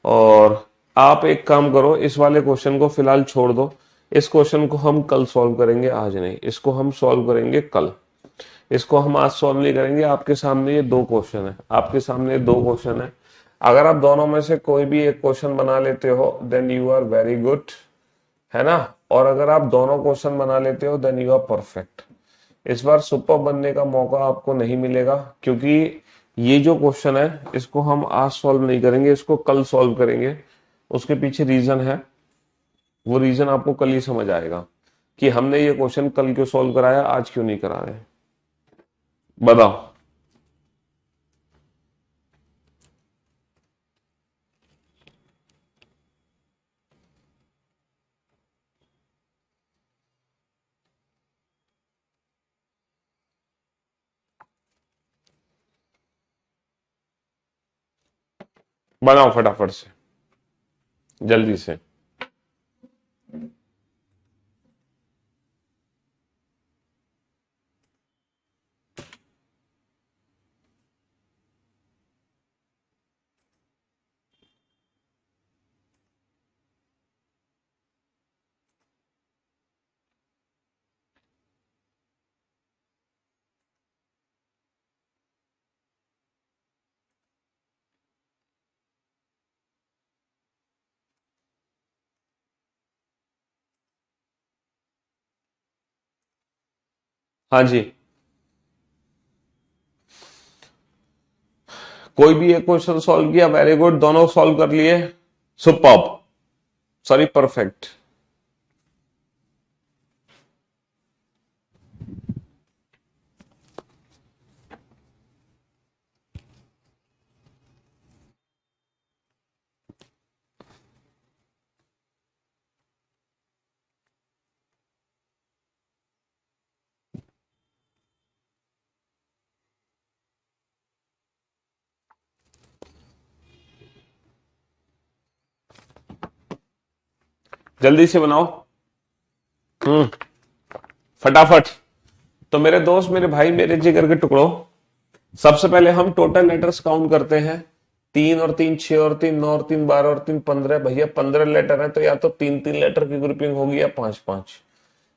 और आप एक काम करो, इस वाले क्वेश्चन को फिलहाल छोड़ दो। इस क्वेश्चन को हम कल सॉल्व करेंगे, आज नहीं। इसको हम सॉल्व करेंगे कल। इसको हम आज सॉल्व नहीं करेंगे। आपके सामने ये 2 क्वेश्चन है। आपके सामने 2 क्वेश्चन है। अगर आप दोनों में से कोई भी एक क्वेश्चन बना लेते हो then you are very good, है ना। और अगर आप दोनों क्वेश्चन बना लेते हो देन यू आर परफेक्ट। इस बार सुपर बनने का मौका आपको नहीं मिलेगा, क्योंकि ये जो क्वेश्चन है इसको हम आज सॉल्व नहीं करेंगे, इसको कल सॉल्व करेंगे। उसके पीछे रीजन है, वो रीजन आपको कल ही समझ आएगा कि हमने ये क्वेश्चन कल क्यों सॉल्व कराया, आज क्यों नहीं करा रहे। बताओ। बनाओ फटाफट से, जल्दी से। हाँ जी, कोई भी एक क्वेश्चन सॉल्व किया, वेरी गुड। दोनों सॉल्व कर लिए, सुपर्ब, सॉरी परफेक्ट। जल्दी से बनाओ। हम्म, फटाफट। तो मेरे दोस्त, मेरे भाई, मेरे जिगर के टुकड़ों, सबसे पहले हम टोटल लेटर्स काउंट करते हैं। 3 और 3 6 और 3 9 और 3 12 और 3 15। भैया 15 लेटर है तो या तो 3 3 लेटर की ग्रुपिंग होगी या 5 5।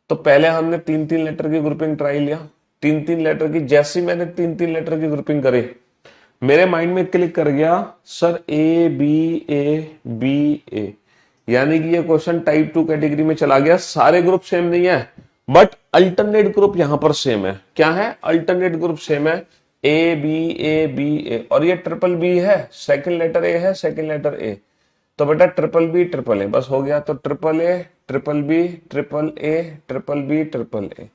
तो पहले हमने 3 3 लेटर की ग्रुपिंग ट्राई लिया। 3 3 लेटर की, जैसी मैंने 3 3 लेटर की ग्रुपिंग करी, मेरे माइंड में क्लिक कर गया सर ए बी ए, यानी कि ये क्वेश्चन टाइप 2 कैटेगरी में चला गया। सारे ग्रुप सेम नहीं है, बट अल्टरनेट ग्रुप यहां पर सेम है। क्या है? अल्टरनेट ग्रुप सेम है। ए बी ए, और ये ट्रिपल बी है, सेकंड लेटर ए है, सेकंड लेटर ए। तो बेटा ट्रिपल बी ट्रिपल ए, बस हो गया। तो triple A, triple B, triple A, triple B, triple A.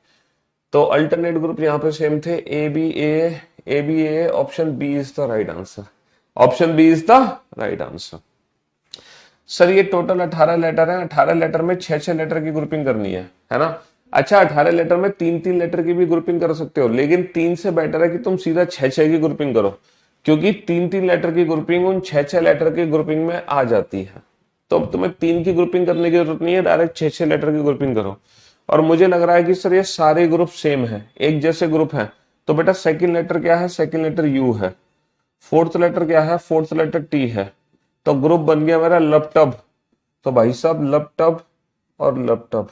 तो अल्टरनेट ग्रुप यहां पे सेम थे, A B A, option B is the right answer. Option B is the right answer. Sir ये total 18 letter है, 18 letter में 6 letter की grouping करनी है ना। अच्छा, 18 लेटर में 3 3 लेटर की भी ग्रुपिंग कर सकते हो, लेकिन 3 से बेटर है कि तुम सीधा 6 की ग्रुपिंग करो, क्योंकि 3 3 लेटर की ग्रुपिंग उन 6 लेटर की ग्रुपिंग में आ जाती है। तो अब तुम्हें 3 की ग्रुपिंग करने की जरूरत नहीं है, डायरेक्ट 6 लेटर की ग्रुपिंग करो। और मुझे लग रहा है कि सर ये सारे ग्रुप सेम है, एक जैसे ग्रुप है, तो बेटा सेकंड लेटर क्या है, सेकंड लेटर यू है। फोर्थ लेटर क्या है, फोर्थ लेटर टी है। तो ग्रुप बन गया मेरा लपटब। तो भाई साहब लपटब और लपटब,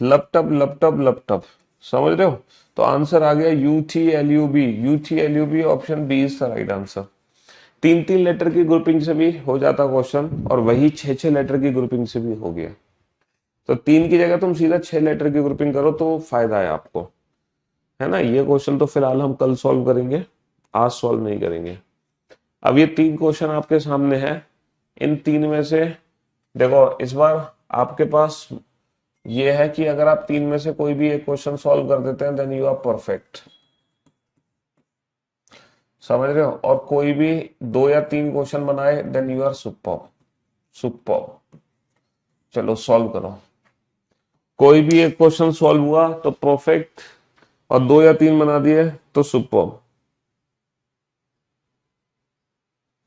लपटब लपटब लपटब, समझ रहे हो। तो आंसर आ गया U T L U B, U T L U B, option B is the right answer. 3 3 letter की ग्रुपिंग से भी हो जाता क्वेश्चन, और वही 6 6 लेटर की ग्रुपिंग से भी हो गया। तो 3 की जगह तुम सीधा 6 लेटर की ग्रुपिंग करो तो फायदा है आपको, है ना। ये क्वेश्चन तो फिलहाल हम कल सॉल्व करेंगे, आज सॉल्व नहीं करेंगे। अब ये 3 क्वेश्चन आपके सामने है, इन 3 में से देखो इस बार आपके पास ये है कि अगर आप 3 में से कोई भी एक क्वेश्चन सॉल्व कर देते हैं देन यू आर परफेक्ट, समझ रहे हो। और कोई भी 2 या 3 क्वेश्चन बनाए then you are super super. चलो सॉल्व करो, कोई भी एक क्वेश्चन सॉल्व हुआ तो परफेक्ट, और 2 या 3 बना दिए तो सुपर।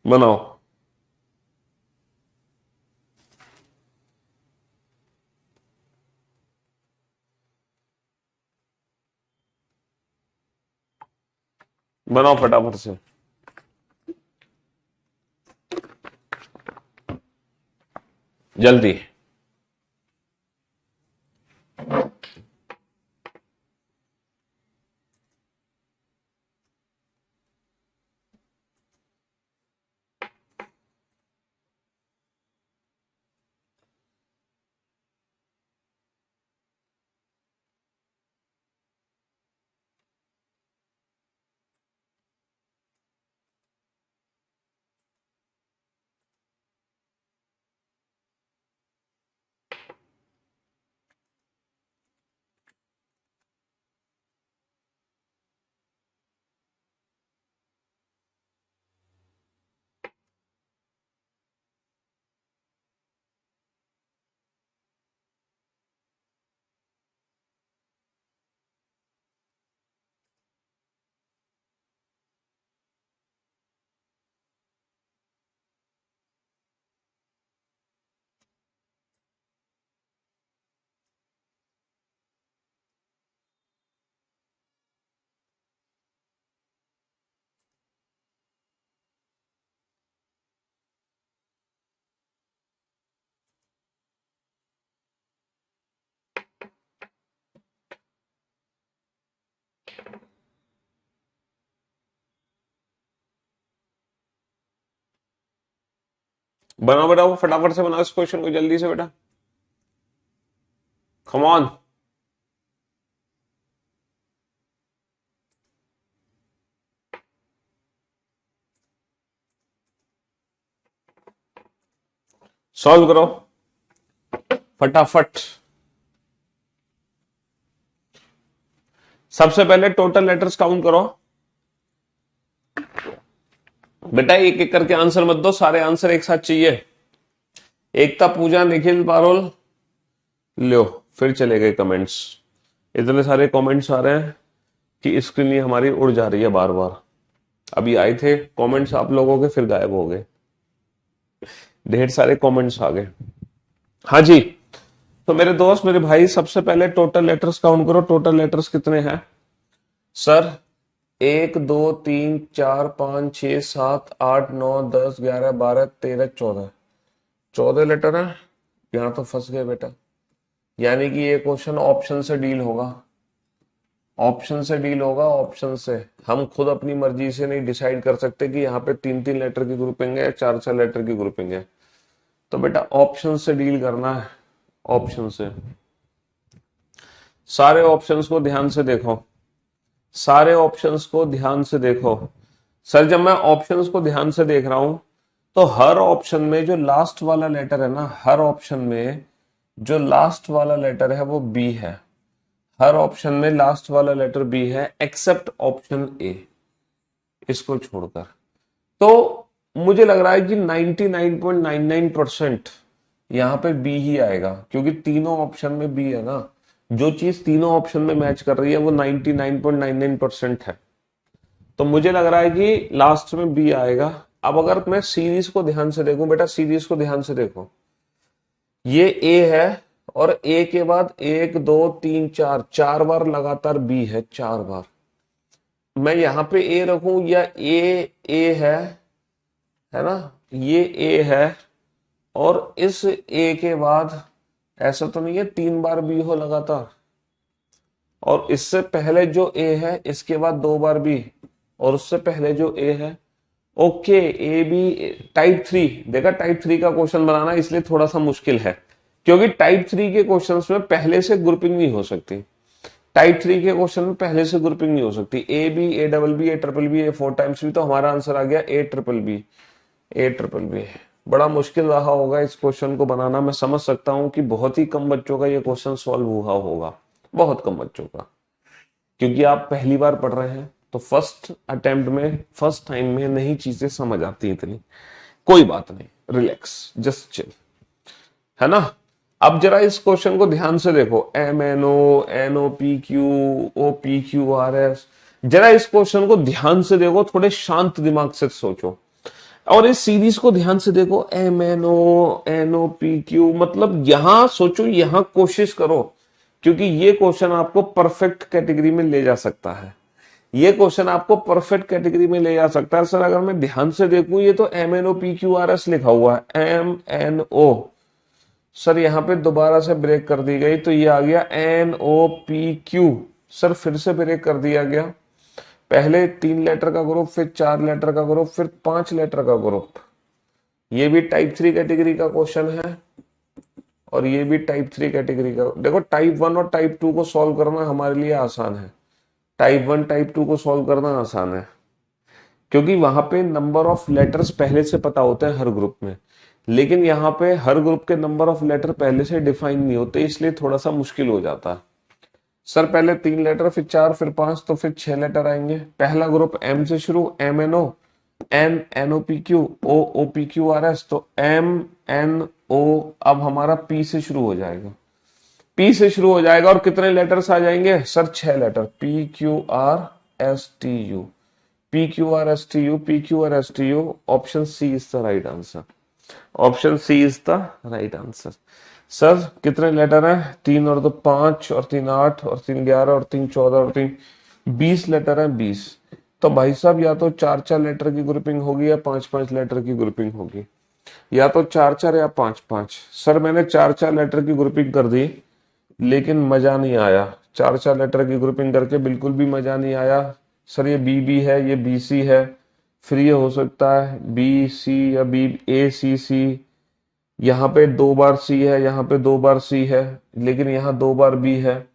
बनाओ। बनाओ फटाफट से, जल्दी। बनाओ बेटा, वो फटाफट से बनाओ इस क्वेश्चन को, जल्दी से बेटा, कम ऑन। सॉल्व करो फटाफट। सबसे पहले टोटल लेटर्स काउंट करो बेटा, एक एक करके आंसर मत दो, सारे आंसर एक साथ चाहिए। एकता, पूजा, निखिल, पारोल, लो फिर चले गए कमेंट्स। इतने सारे कमेंट्स आ रहे हैं कि स्क्रीन ही हमारी उड़ जा रही है बार बार। अभी आए थे कमेंट्स आप लोगों के, फिर गायब हो गए, ढेर सारे कमेंट्स आ गए। हाँ जी, तो मेरे दोस्त मेरे भाई, सबसे पहले टोटल लेटर्स काउंट करो। टोटल लेटर्स कितने हैं सर? 1 2 3 4 5 6 7 8 9 10 11 12 13 14, 14 लेटर है। यहां तो फंस गए बेटा, यानी कि ये क्वेश्चन ऑप्शन से डील होगा, ऑप्शन से डील होगा, ऑप्शन से। हम खुद अपनी मर्जी से नहीं डिसाइड कर सकते कि यहाँ पे 3 3 लेटर की ग्रुपिंग है या 4 4 लेटर की ग्रुपिंग है। तो बेटा ऑप्शन से डील करना है, ऑप्शन से। सारे ऑप्शंस को ध्यान से देखो, सारे ऑप्शंस को ध्यान से देखो। सर जब मैं ऑप्शंस को ध्यान से देख रहा हूं तो हर ऑप्शन में जो लास्ट वाला लेटर है ना, हर ऑप्शन में जो लास्ट वाला लेटर है वो बी है। हर ऑप्शन में लास्ट वाला लेटर बी है एक्सेप्ट ऑप्शन ए, इसको छोड़कर। तो मुझे लग रहा है कि 99.99% यहां पे बी ही आएगा, क्योंकि तीनों ऑप्शन में बी है ना। जो चीज तीनों ऑप्शन में मैच कर रही है वो 99.99% है। तो मुझे लग रहा है कि लास्ट में बी आएगा। अब अगर मैं सीरीज को ध्यान से देखूं बेटा, सीरीज को ध्यान से देखो, ये ए है और ए के बाद एक दो तीन चार, चार बार लगातार बी है, चार बार। मैं यहां पे ए रखूं या ए है ना, ये ए है और इस ए के बाद ऐसा तो नहीं है तीन बार बी हो लगातार, और इससे पहले जो ए है इसके बाद दो बार बी, और उससे पहले जो ए है। Okay, A B type three. देखा, टाइप थ्री का क्वेश्चन बनाना इसलिए थोड़ा सा मुश्किल है, क्योंकि टाइप थ्री के क्वेश्चंस में पहले से ग्रुपिंग नहीं हो सकती। टाइप थ्री के क्वेश्चन में पहले से ग्रुपिंग नहीं हो सकती। A B, A double B, A triple B, A four times B, तो हमारा आंसर आ गया A triple B. A triple B बड़ा मुश्किल रहा होगा इस क्वेश्चन को बनाना। मैं समझ सकता हूं कि बहुत ही कम बच्चों का ये क्वेश्चन सॉल्व हुआ होगा, बहुत कम बच्चों का, क्योंकि आप पहली बार पढ़ रहे हैं तो फर्स्ट अटेम्प्ट में, फर्स्ट टाइम में नहीं चीजें समझ आती इतनी। कोई बात नहीं, रिलैक्स, जस्ट चिल, है ना। अब जरा इस क्वेश्चन को ध्यान से देखो, M N O, N O P Q, O P Q R S. जरा इस क्वेश्चन को ध्यान से देखो, थोड़े शांत दिमाग से सोचो, और इस सीरीज को ध्यान से देखो, M N O P Q, मतलब यहां सोचो, यहां कोशिश करो, क्योंकि ये क्वेश्चन आपको परफेक्ट कैटेगरी में ले जा सकता है। ये क्वेश्चन आपको परफेक्ट कैटेगरी में ले जा सकता है। सर अगर मैं ध्यान से देखूं, ये तो M N O P Q R S लिखा हुआ है, एम एन ओ। सर यहाँ पे दोबारा से ब्रेक कर दी गई तो ये आ गया N O P Q. Sir फिर से ब्रेक कर दिया गया, पहले तीन लेटर का ग्रुप, फिर चार लेटर का ग्रुप, फिर पांच लेटर का ग्रुप। ये भी टाइप थ्री कैटेगरी का क्वेश्चन है और ये भी टाइप थ्री कैटेगरी का। देखो, टाइप वन और टाइप टू को सॉल्व करना हमारे लिए आसान है, टाइप वन टाइप टू को सॉल्व करना आसान है, क्योंकि वहां पे नंबर ऑफ लेटर्स पहले से पता होते हैं हर ग्रुप में। लेकिन यहाँ पे हर ग्रुप के नंबर ऑफ लेटर पहले से डिफाइन नहीं होते, इसलिए थोड़ा सा मुश्किल हो जाता है। सर पहले तीन लेटर, फिर चार, फिर पांच, तो फिर छह लेटर आएंगे। पहला ग्रुप एम से शुरू, M N O, N N O P Q, O O P Q R S, तो एम एन ओ अब हमारा पी से शुरू हो जाएगा, पी से शुरू हो जाएगा, और कितने लेटर्स आ जाएंगे सर? छह letter, P Q R S T U, P Q R S T U, P Q R S T U. Option C is the right answer, option C is the right answer. Sir कितने letter हैं? तीन और दो पांच, और तीन आठ, और तीन 11, और तीन 14, और तीन 20 लेटर हैं, 20। तो भाई साहब या तो चार चार लेटर की ग्रुपिंग होगी या पांच पांच लेटर की ग्रुपिंग होगी, या तो चार चार या पांच पांच। सर मैंने चार चार लेटर की ग्रुपिंग कर दी, लेकिन मजा नहीं आया। चार चार लेटर की ग्रुपिंग करके बिल्कुल भी मजा नहीं आया। सर ये बी बी है, ये बी सी है, फिर ये हो सकता है बी सी या बी ए सी सी। यहाँ पे दो बार सी है, यहाँ पे दो बार सी है, लेकिन यहाँ दो बार बी है।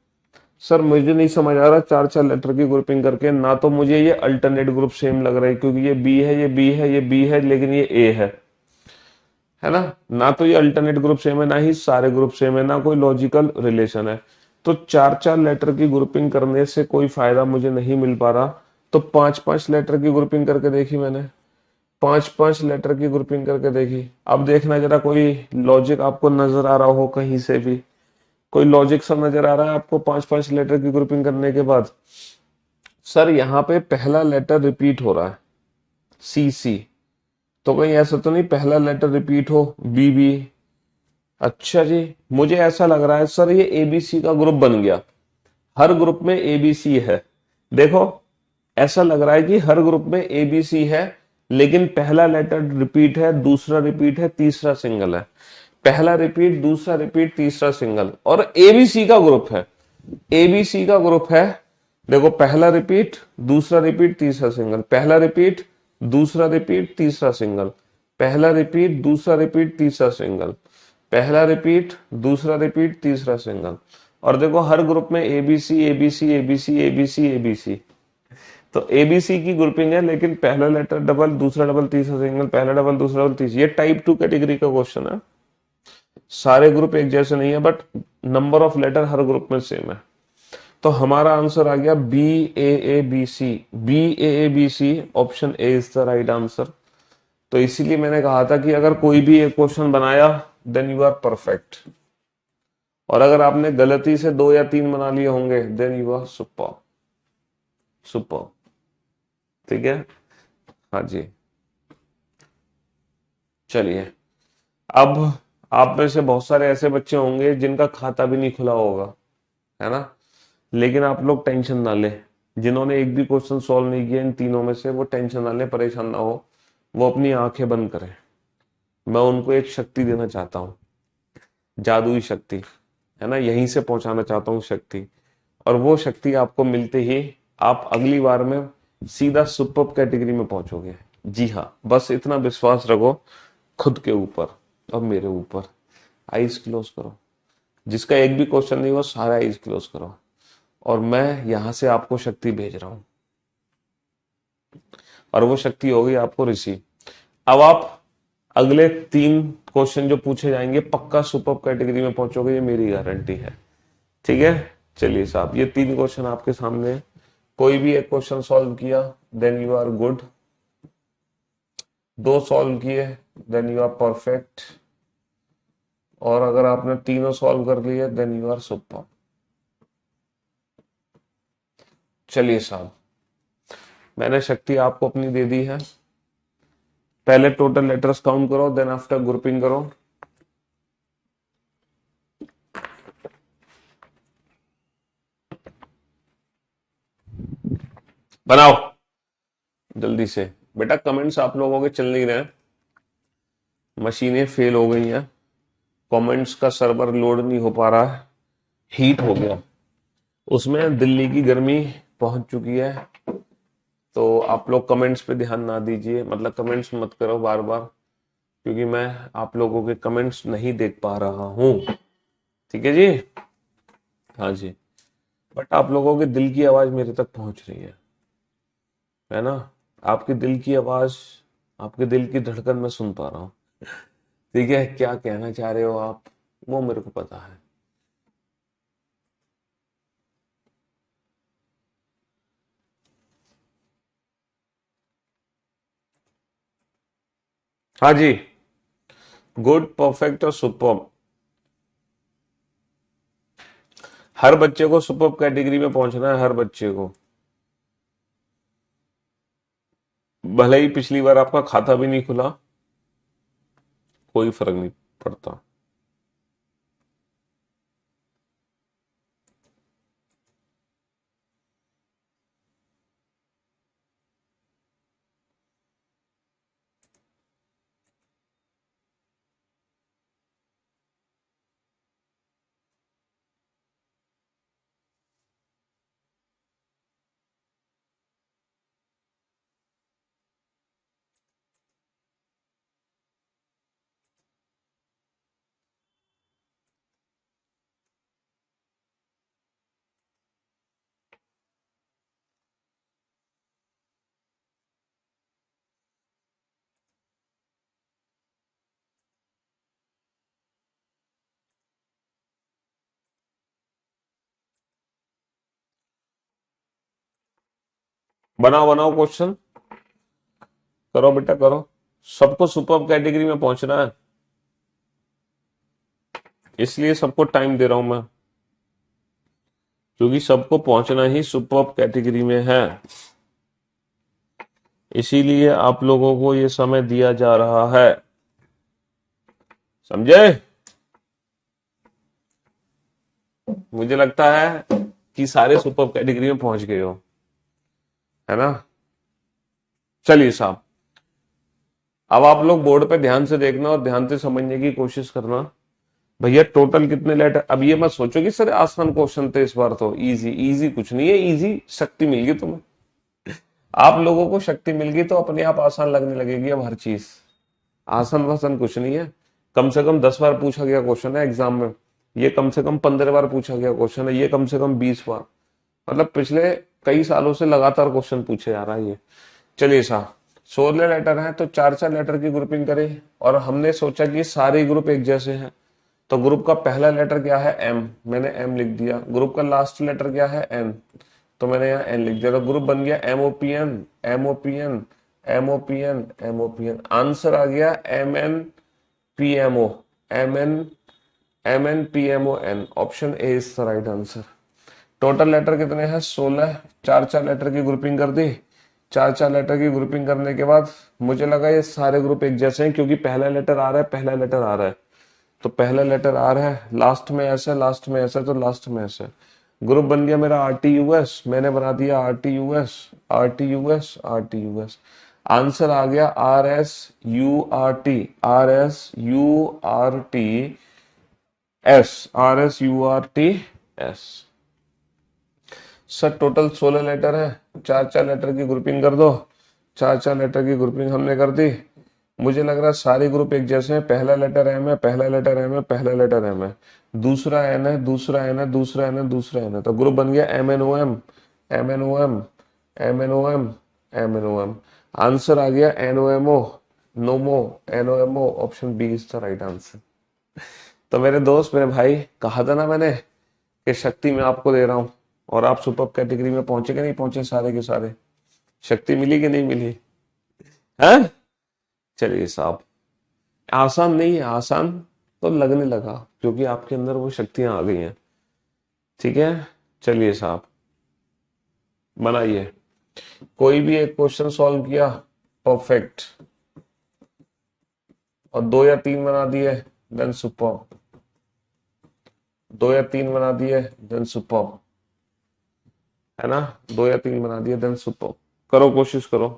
सर मुझे नहीं समझ आ रहा, चार चार लेटर की ग्रुपिंग करके ना तो मुझे ये अल्टरनेट ग्रुप सेम लग रहा है, क्योंकि ये बी है, ये बी है, ये बी है, लेकिन ये ए है ना तो ये अल्टरनेट ग्रुप सेम है, ना ही सारे ग्रुप सेम है, ना कोई लॉजिकल रिलेशन है। तो चार चार लेटर की ग्रुपिंग करने से कोई फायदा मुझे नहीं मिल पा रहा। तो पांच पांच लेटर की ग्रुपिंग करके देखी मैंने, पांच पांच लेटर की ग्रुपिंग करके देखी। अब देखना जरा कोई लॉजिक आपको नजर आ रहा हो कहीं से भी, कोई लॉजिक सा नजर आ रहा है आपको पांच पांच लेटर की ग्रुपिंग करने के बाद? सर यहाँ पे पहला लेटर रिपीट हो रहा है, सी सी, तो कहीं ऐसा तो नहीं पहला लेटर रिपीट हो, बी बी? अच्छा जी, मुझे ऐसा लग रहा है सर ये एबीसी का ग्रुप बन गया, हर ग्रुप में एबीसी है। देखो, ऐसा लग रहा है कि हर ग्रुप में एबीसी है, लेकिन पहला लेटर रिपीट है, दूसरा रिपीट है, तीसरा सिंगल है। पहला रिपीट, दूसरा रिपीट, तीसरा सिंगल, और एबीसी का ग्रुप है, एबीसी का ग्रुप है। देखो, पहला रिपीट, दूसरा रिपीट, तीसरा सिंगल, पहला रिपीट, दूसरा रिपीट, तीसरा सिंगल, पहला रिपीट, दूसरा रिपीट, तीसरा सिंगल, पहला रिपीट, दूसरा रिपीट, तीसरा सिंगल। और देखो हर ग्रुप में ABC ABC ABC ABC ABC, तो एबीसी की ग्रुपिंग है, लेकिन पहला लेटर डबल, दूसरा डबल, तीसरा सिंगल, पहला डबल, दूसरा डबल, तीसरा। ये टाइप टू कैटेगरी का क्वेश्चन है, सारे ग्रुप एक जैसे नहीं है, बट नंबर ऑफ लेटर हर ग्रुप में सेम है। तो हमारा आंसर आ गया B A A B C, B A A B C, option A is the right answer. तो इसीलिए मैंने कहा था कि अगर कोई भी एक क्वेश्चन बनाया देन यू आर परफेक्ट, और अगर आपने गलती से दो या तीन बना लिए होंगे then you are super, super. ठीक है, हाँ जी। चलिए, अब आप में से बहुत सारे ऐसे बच्चे होंगे जिनका खाता भी नहीं खुला होगा, है ना। लेकिन आप लोग टेंशन ना लें, जिन्होंने एक भी क्वेश्चन सॉल्व नहीं किया इन तीनों में से, वो टेंशन ना लें, परेशान ना हो, वो अपनी आंखें बंद करें। मैं उनको एक शक्ति देना चाहता हूँ, जादुई शक्ति, है ना, यहीं से पहुंचाना चाहता हूँ शक्ति। और वो शक्ति आपको मिलते ही आप अगली बार में सीधा सुपर कैटेगरी में पहुंचोगे। जी हाँ, बस इतना विश्वास रखो खुद के ऊपर और मेरे ऊपर। आईज क्लोज करो, जिसका एक भी क्वेश्चन नहीं हो सारा आईज क्लोज करो, और मैं यहां से आपको शक्ति भेज रहा हूं, और वो शक्ति होगी आपको रिसीव। अब आप अगले 3 क्वेश्चन जो पूछे जाएंगे पक्का सुपर कैटेगरी में पहुंचोगे, ये मेरी गारंटी है। ठीक है, चलिए साहब, ये 3 क्वेश्चन आपके सामने है। कोई भी एक क्वेश्चन सॉल्व किया then you are good, 2 solve किए देन यू आर परफेक्ट, और अगर आपने तीनों सॉल्व कर लिए देन यू आर सुपर। चलिए साहब, मैंने शक्ति आपको अपनी दे दी है। पहले टोटल लेटर्स काउंट करो, देन आफ्टर ग्रुपिंग करो। बनाओ जल्दी से। बेटा कमेंट्स आप लोगों के चल नहीं रहे, मशीनें फेल हो गई हैं, कमेंट्स का सर्वर लोड नहीं हो पा रहा है, हीट हो गया, उसमें दिल्ली की गर्मी पहुंच चुकी है। तो आप लोग कमेंट्स पे ध्यान ना दीजिए, मतलब कमेंट्स मत करो बार बार, क्योंकि मैं आप लोगों के कमेंट्स नहीं देख पा रहा हूं। ठीक है जी, हाँ जी, बट आप लोगों के दिल की आवाज मेरे तक पहुंच रही है ना। आपके दिल की आवाज, आपके दिल की धड़कन मैं सुन पा रहा हूँ। ठीक है, क्या कहना चाह रहे हो आप, वो मेरे को पता है। हाँ जी, गुड, परफेक्ट और सुपर। हर बच्चे को सुपर कैटेगरी में पहुंचना है, हर बच्चे को, भले ही पिछली बार आपका खाता भी नहीं खुला, कोई फर्क नहीं पड़ता। बनाओ बनाओ क्वेश्चन, करो बेटा करो, सबको सुपर कैटेगरी में पहुंचना है, इसलिए सबको टाइम दे रहा हूं मैं, क्योंकि सबको पहुंचना ही सुपर कैटेगरी में है, इसीलिए आप लोगों को ये समय दिया जा रहा है, समझे। मुझे लगता है कि सारे सुपर कैटेगरी में पहुंच गए हो, है ना। चलिए साहब, अब आप लोग बोर्ड पे ध्यान से देखना और ध्यान से समझने की कोशिश करना। भैया टोटल कितने लेटर, अब ये मत सोचो कि सर आसान क्वेश्चन थे इस बार, तो इजी इजी कुछ नहीं है, इजी शक्ति मिल गई तुम्हें, आप लोगों को शक्ति मिल गई तो अपने आप आसान लगने लगेगी अब हर चीज। आसान वासान कुछ नहीं है, कम से कम 10 बार पूछा गया क्वेश्चन है एग्जाम में, ये कम से कम 15 बार पूछा गया क्वेश्चन है, ये कम से कम 20 बार, मतलब पिछले कई सालों से लगातार क्वेश्चन पूछे जा रहा है ये। चलिए साहब, 16 लेटर हैं तो 4-4 लेटर की ग्रुपिंग करें, और हमने सोचा कि सारे ग्रुप एक जैसे हैं, तो ग्रुप का पहला लेटर क्या है, एम, मैंने एम लिख दिया। ग्रुप का लास्ट लेटर क्या है, एन, तो मैंने यहाँ एन लिख दिया, तो ग्रुप बन गया एमओपीएन, एमओपीएन, एमओपीएन, एमओपीएन। आंसर आ गया M N P MO, M N, M N P MO N, option A is the right answer. Total letter कितने हैं, 16, 4-4 लेटर की ग्रुपिंग कर दी। 4-4 लेटर की ग्रुपिंग करने के बाद मुझे लगा ये सारे ग्रुप एक जैसे हैं, क्योंकि पहला लेटर आ रहा है, पहला लेटर आ रहा है, तो पहला लेटर आर है, लास्ट में एस है, लास्ट में एस है, तो लास्ट में एस है। ग्रुप बन गया मेरा आर टी यू एस, मैंने बना दिया R T U S, R T U S, R T U S. Answer आ गया R S U R T, R S U R T S, R S U R T S. Sir total 16 letter है, चार चार letter की grouping कर दो। चार चार लेटर की ग्रुपिंग हमने कर दी। मुझे लग रहा है सारे ग्रुप एक जैसे हैं। पहला लेटर एम है, पहला लेटर एम है, पहला लेटर एम है, दूसरा एन है, दूसरा एन है, दूसरा एन है, दूसरा एन है, तो ग्रुप बन गया M N O M, M N O M, M N O M, M N O M. Answer आ गया एन ओ एम ओ, नोमो, N O M O. Option B is the right answer. तो मेरे दोस्त, मेरे भाई, कहा था ना मैंने कि शक्ति मैं आपको दे रहा हूं, और आप सुपर कैटेगरी में पहुंचे कि नहीं पहुंचे, सारे के सारे। शक्ति मिली कि नहीं मिली है? चलिए साहब, आसान नहीं है, आसान तो लगने लगा क्योंकि आपके अंदर वो शक्तियां आ गई हैं। ठीक है, चलिए साहब, बनाइए। कोई भी एक क्वेश्चन सॉल्व किया, परफेक्ट, और दो या तीन बना दिए, देन सुपर। दो या तीन बना दिए, देन सुपर, है ना? दो या तीन बना दिए, देन सुपर। करो, कोशिश करो,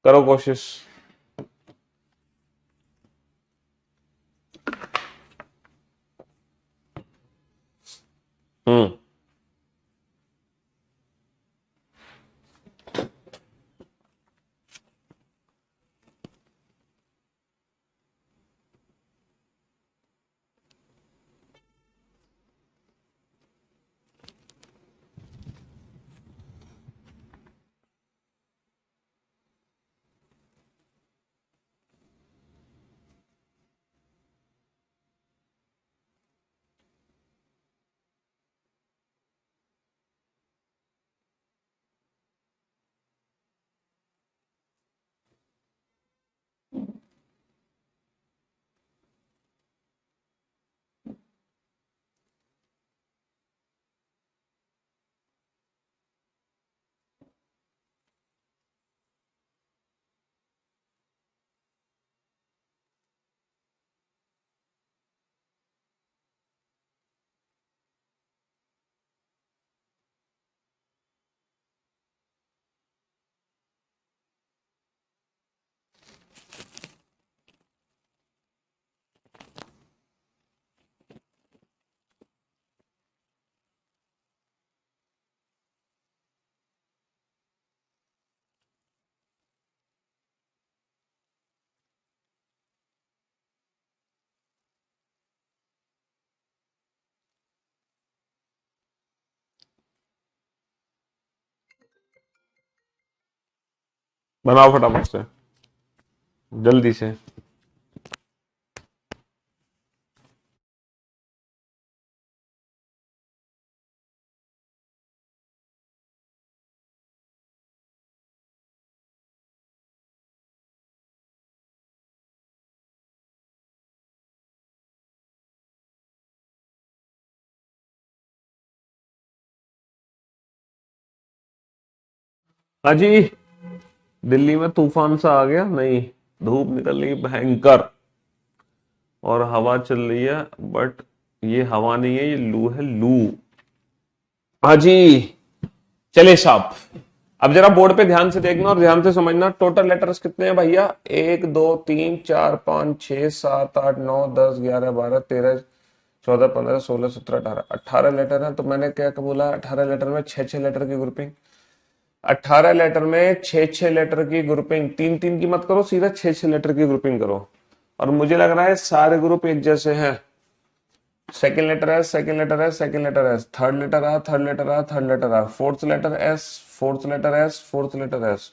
करो कोशिश। हम्म। बनाओ फटाफट से, जल्दी से। हाँ जी, दिल्ली में तूफान सा आ गया नहीं, धूप निकल रही भयंकर, और हवा चल रही है, बट ये हवा नहीं है, ये लू है, लू। हाँ जी, चले साहब, अब जरा बोर्ड पे ध्यान से देखना और ध्यान से समझना। टोटल लेटर्स कितने हैं भैया? 1 2 3 4 5 6 7 8 9 10 11 12 13 14 15 16 17 18 18 लेटर हैं। तो मैंने क्या बोला, 18 लेटर में 6 लेटर की ग्रुपिंग। 18 लेटर में 6 लेटर की ग्रुपिंग, तीन तीन की मत करो, सीधा 6 लेटर की ग्रुपिंग करो। और मुझे लग रहा है सारे ग्रुप एक जैसे हैं। Second letter S, second letter S, second letter S, third letter R, third letter R, third letter R, fourth letter S, fourth letter S, fourth letter S.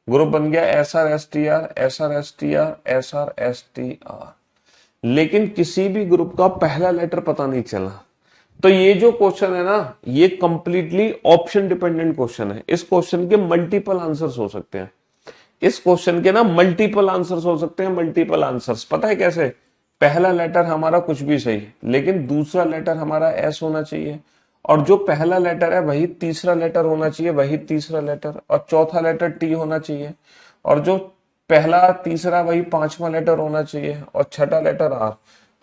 Group बन गया S R S T R, S R S T R, S R S T R. लेकिन किसी भी group का पहला letter पता नहीं चला। तो ये जो क्वेश्चन है ना, ये कंप्लीटली ऑप्शन डिपेंडेंट क्वेश्चन है। इस क्वेश्चन के मल्टीपल आंसर्स हो सकते हैं। इस क्वेश्चन के ना मल्टीपल आंसर्स हो सकते हैं, मल्टीपल आंसर्स। पता है कैसे? पहला लेटर हमारा कुछ भी सही, लेकिन दूसरा लेटर हमारा एस होना चाहिए, और जो पहला लेटर है वही तीसरा लेटर होना चाहिए, वही तीसरा लेटर, और चौथा लेटर टी होना चाहिए, और जो पहला तीसरा वही पांचवा लेटर होना चाहिए, और छठा लेटर आर।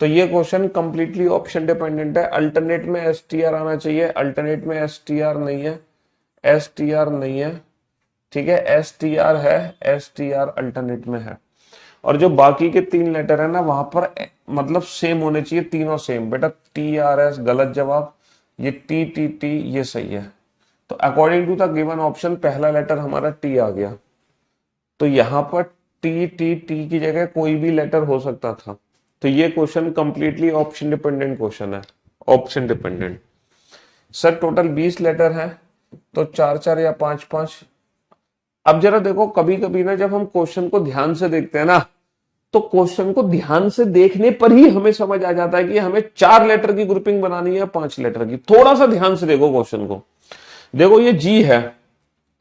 तो ये क्वेश्चन कंप्लीटली ऑप्शन डिपेंडेंट है। अल्टरनेट में एस टी आर आना चाहिए, अल्टरनेट में एस टी आर नहीं है, एस टी आर नहीं है, ठीक है, एस टी आर है, एस टी आर अल्टरनेट में है। और जो बाकी के तीन लेटर है ना वहां पर मतलब सेम होने चाहिए, तीनों सेम। बेटा टी आर एस गलत जवाब, ये टी टी टी ये सही है। तो according to the given option पहला लेटर हमारा टी आ गया। तो यहां पर टी टी टी की जगह कोई भी लेटर हो सकता था। तो ये question completely option dependent question है, option dependent. Sir total 20 letter है, तो चार चार या पांच पांच। अब जरा देखो, कभी कभी ना जब हम क्वेश्चन को ध्यान से देखते हैं ना, तो क्वेश्चन को ध्यान से देखने पर ही हमें समझ आ जाता है कि हमें 4 लेटर की ग्रुपिंग बनानी है या 5 लेटर की। थोड़ा सा ध्यान से देखो क्वेश्चन को। देखो ये जी है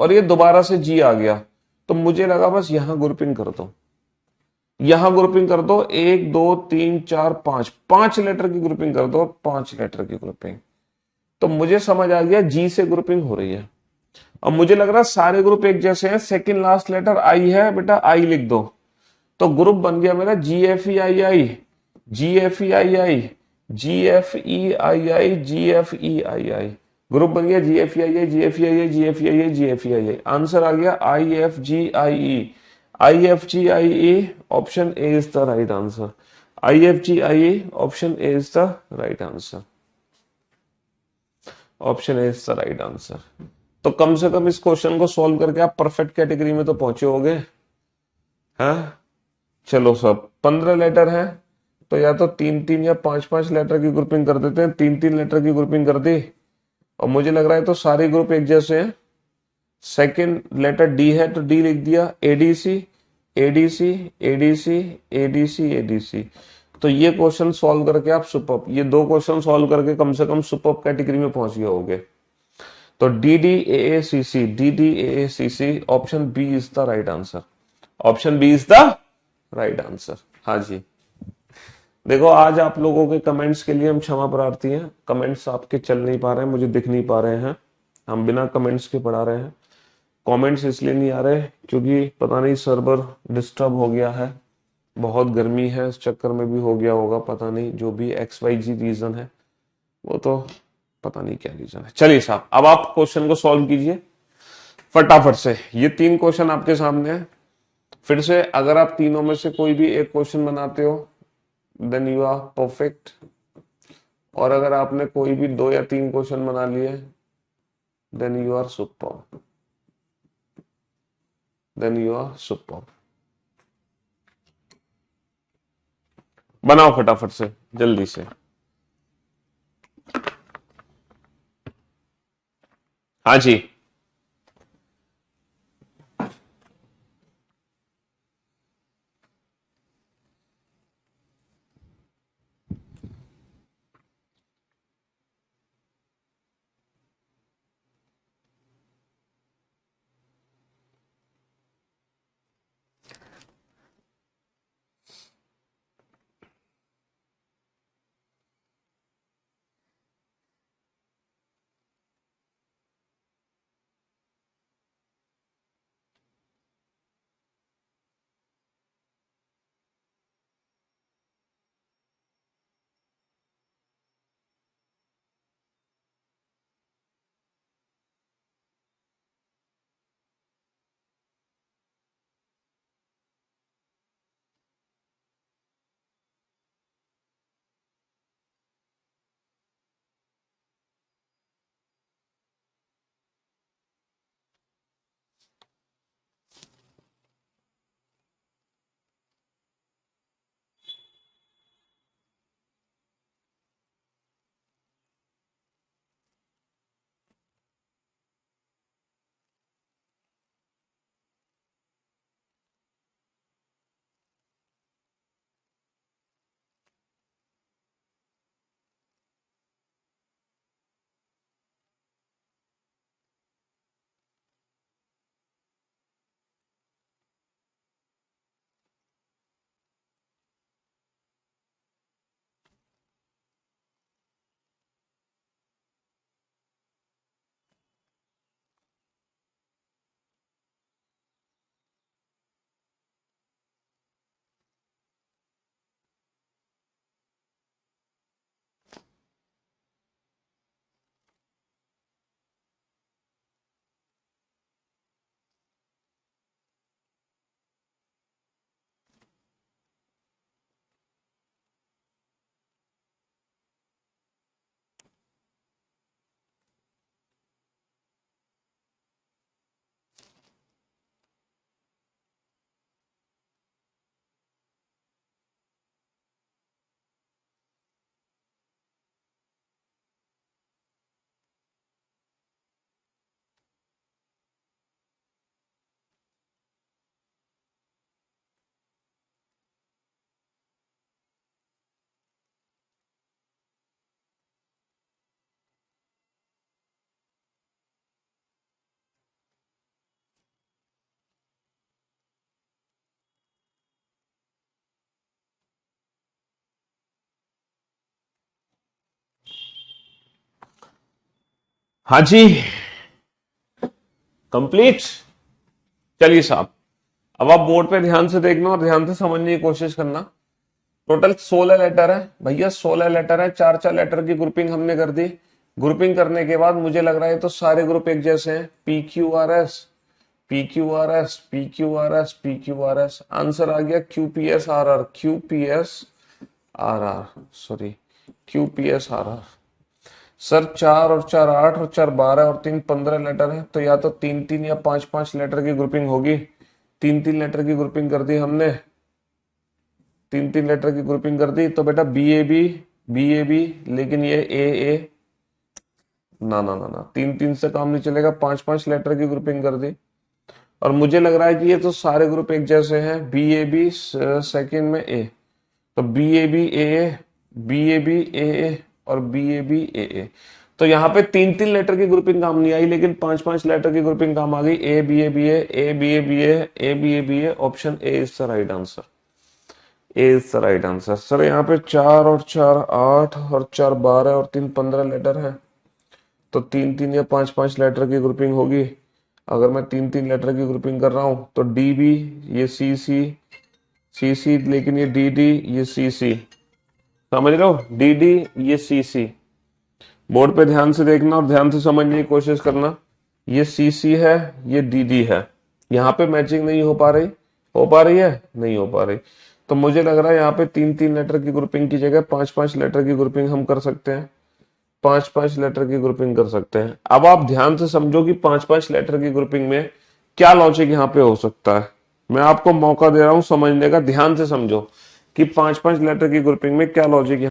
और ये दोबारा से जी आ गया, तो मुझे लगा बस यहां ग्रुपिंग कर दो, यहां ग्रुपिंग कर दो, 1 2 3 4 5, 5 लेटर की ग्रुपिंग कर दो, 5 लेटर की ग्रुपिंग। तो मुझे समझ आ गया जी से ग्रुपिंग हो रही है। अब मुझे लग रहा है सारे ग्रुप एक जैसे हैं, सेकंड लास्ट लेटर आई है, बेटा आई लिख दो। तो ग्रुप बन गया मेरा जी एफ ई आई आई, जी एफ ई आई आई, जी एफ ई आई आई, जी एफ ई आई आई। ग्रुप बन गया जी एफ ई आई आई, जी एफ ई आई आई, जी एफ ई आई आई, जी एफ ई आई आई। आंसर आ गया I F G I E, I F G I E. Option A is the right answer, I F G I E, option A is the right answer, option A is the right answer. तो कम से कम इस question को solve करके आप perfect category में तो पहुंचे होगे, हाँ। चलो सब 15 लेटर है, तो या तो 3 3 या 5 5 लेटर की ग्रुपिंग कर देते हैं। 3 3 लेटर की ग्रुपिंग कर दी, और मुझे लग रहा है तो सारे ग्रुप एक जैसे हैं। सेकंड लेटर डी है तो डी लिख दिया, ADC ADC ADC ADC ADC. तो ये क्वेश्चन सॉल्व करके आप सुपर, ये दो क्वेश्चन सॉल्व करके कम से कम सुपर कैटेगरी में पहुंच गए होगे। तो D D A C C, D D A C C, option B is the right answer, option B is the right answer. हाँ जी। देखो आज आप लोगों के कमेंट्स के लिए हम क्षमा प्रार्थी हैं, कमेंट्स आपके चल नहीं पा रहे हैं, मुझे दिख नहीं पा रहे हैं, हम बिना कमेंट्स के पढ़ा रहे हैं। कमेंट्स इसलिए नहीं आ रहे क्योंकि पता नहीं सर्वर डिस्टर्ब हो गया है, बहुत गर्मी है इस चक्कर में भी हो गया होगा, पता नहीं जो भी एक्स वाई जी रीजन है, वो तो पता नहीं क्या रीजन है। चलिए साहब, अब आप क्वेश्चन को सॉल्व कीजिए फटाफट से। ये 3 क्वेश्चन आपके सामने है। फिर से अगर आप तीनों में से कोई भी एक क्वेश्चन बनाते हो देन यू आर परफेक्ट, और अगर आपने कोई भी 2 या 3 क्वेश्चन बना लिए then you are super, then you are super. बनाओ फटाफट से, जल्दी से। हाँ जी। हाँ जी, कंप्लीट। चलिए साहब, अब आप बोर्ड पे ध्यान से देखना और ध्यान से समझने की कोशिश करना। टोटल 16 लेटर है भैया, 16 लेटर है, चार चार लेटर की ग्रुपिंग हमने कर दी। ग्रुपिंग करने के बाद मुझे लग रहा है तो सारे ग्रुप एक जैसे हैं, P Q R S, P Q R S, P Q R S, P Q R S. Answer आ गया Q P S R R, Q P S R R, sorry Q P S R R. Sir 4 और 4 8 और 4 12 और 3 15 letter है, तो या तो 3 3 या 5 5 लेटर की ग्रुपिंग होगी। 3 3 लेटर की ग्रुपिंग कर दी हमने, 3 3 लेटर की ग्रुपिंग कर दी, तो बेटा B A B, B A B, लेकिन ये ए, ना ना ना ना, 3 3 से काम नहीं चलेगा, 5 5 लेटर की ग्रुपिंग कर दी। और मुझे लग रहा है कि ये तो सारे ग्रुप एक जैसे हैं, बी ए बी सेकेंड में ए, तो B A B A, B A B A और बी ए बी ए। तो यहाँ पे 3 3 लेटर की ग्रुपिंग काम नहीं आई, लेकिन 5 5 लेटर की ग्रुपिंग काम आ गई। A B A B A B A B A B A B A, option A is the right answer. A is the right answer. Sir यहाँ पे 4 और 4 8 और 4 12 और 3 15 लेटर है, तो 3 3 या 5 5 लेटर की ग्रुपिंग होगी। अगर मैं 3 3 लेटर की ग्रुपिंग कर रहा हूं तो डी बी, ये सी सी, सी सी, लेकिन ये डी डी, ये सी सी, समझ रहे हो, डी डी, ये सी सी। बोर्ड पे ध्यान से देखना और ध्यान से समझने की कोशिश करना। ये सी सी है, ये डी डी है। यहाँ पे मैचिंग नहीं हो पा रही, हो पा रही है, नहीं हो पा रही। तो मुझे लग रहा है यहाँ पे 3 3 लेटर की ग्रुपिंग की जगह 5 5 लेटर की ग्रुपिंग हम कर सकते हैं, 5 5 लेटर की ग्रुपिंग कर सकते हैं। अब आप ध्यान से समझो कि 5 5 लेटर की ग्रुपिंग में क्या लॉजिक यहाँ पे हो सकता है। मैं आपको मौका दे रहा हूं समझने का, ध्यान से समझो कि 5 5 लेटर की ग्रुपिंग में क्या लॉजिक है।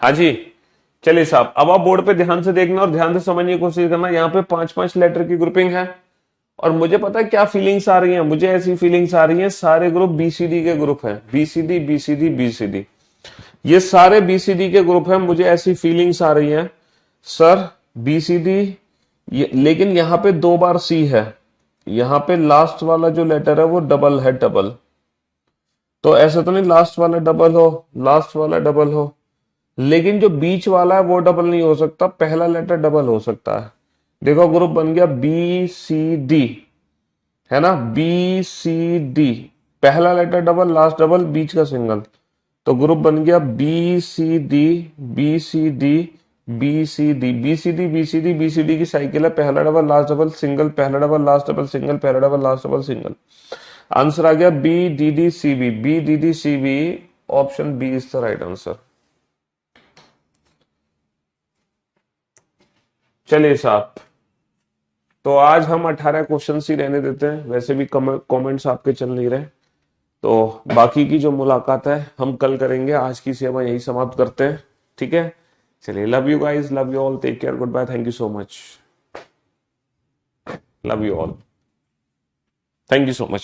हाँ जी, चलिए साहब, अब आप बोर्ड पे ध्यान से देखना और ध्यान से समझने की कोशिश करना। यहाँ पे 5 5 लेटर की ग्रुपिंग है, और मुझे पता है क्या फीलिंग्स आ रही हैं, मुझे ऐसी फीलिंग्स आ रही हैं सारे ग्रुप बीसीडी के ग्रुप हैं, बीसीडी बीसीडी बीसीडी, ये सारे बीसीडी के ग्रुप हैं। मुझे ऐसी फीलिंग्स आ रही हैं सर बीसीडी, लेकिन यहाँ पे 2 बार सी है, यहाँ पे लास्ट वाला जो लेटर है वो डबल है, डबल। तो ऐसा तो नहीं लास्ट वाला डबल हो, लास्ट वाला डबल हो, लेकिन जो बीच वाला है वो डबल नहीं हो सकता, पहला लेटर डबल हो सकता है। देखो ग्रुप बन गया बी सी डी, है ना, बी सी डी, पहला लेटर डबल, लास्ट डबल, बीच का सिंगल। तो ग्रुप बन गया B C D, B C D, B C D, B C D, B C D, B C D की साइकिल है, पहला डबल लास्ट डबल सिंगल, पहला डबल लास्ट डबल सिंगल, पहला double last double single. Answer आ गया B D D C B, B D D C B, option B is the right answer. चलिए साहब, तो आज हम 18 क्वेश्चन ही रहने देते हैं, वैसे भी कमेंट्स आपके चल नहीं रहे। तो बाकी की जो मुलाकात है हम कल करेंगे, आज की सेवा यही समाप्त करते हैं, ठीक है। चलिए, love you guys, love you all, take care, good bye, thank you so much, love you all, thank you so much.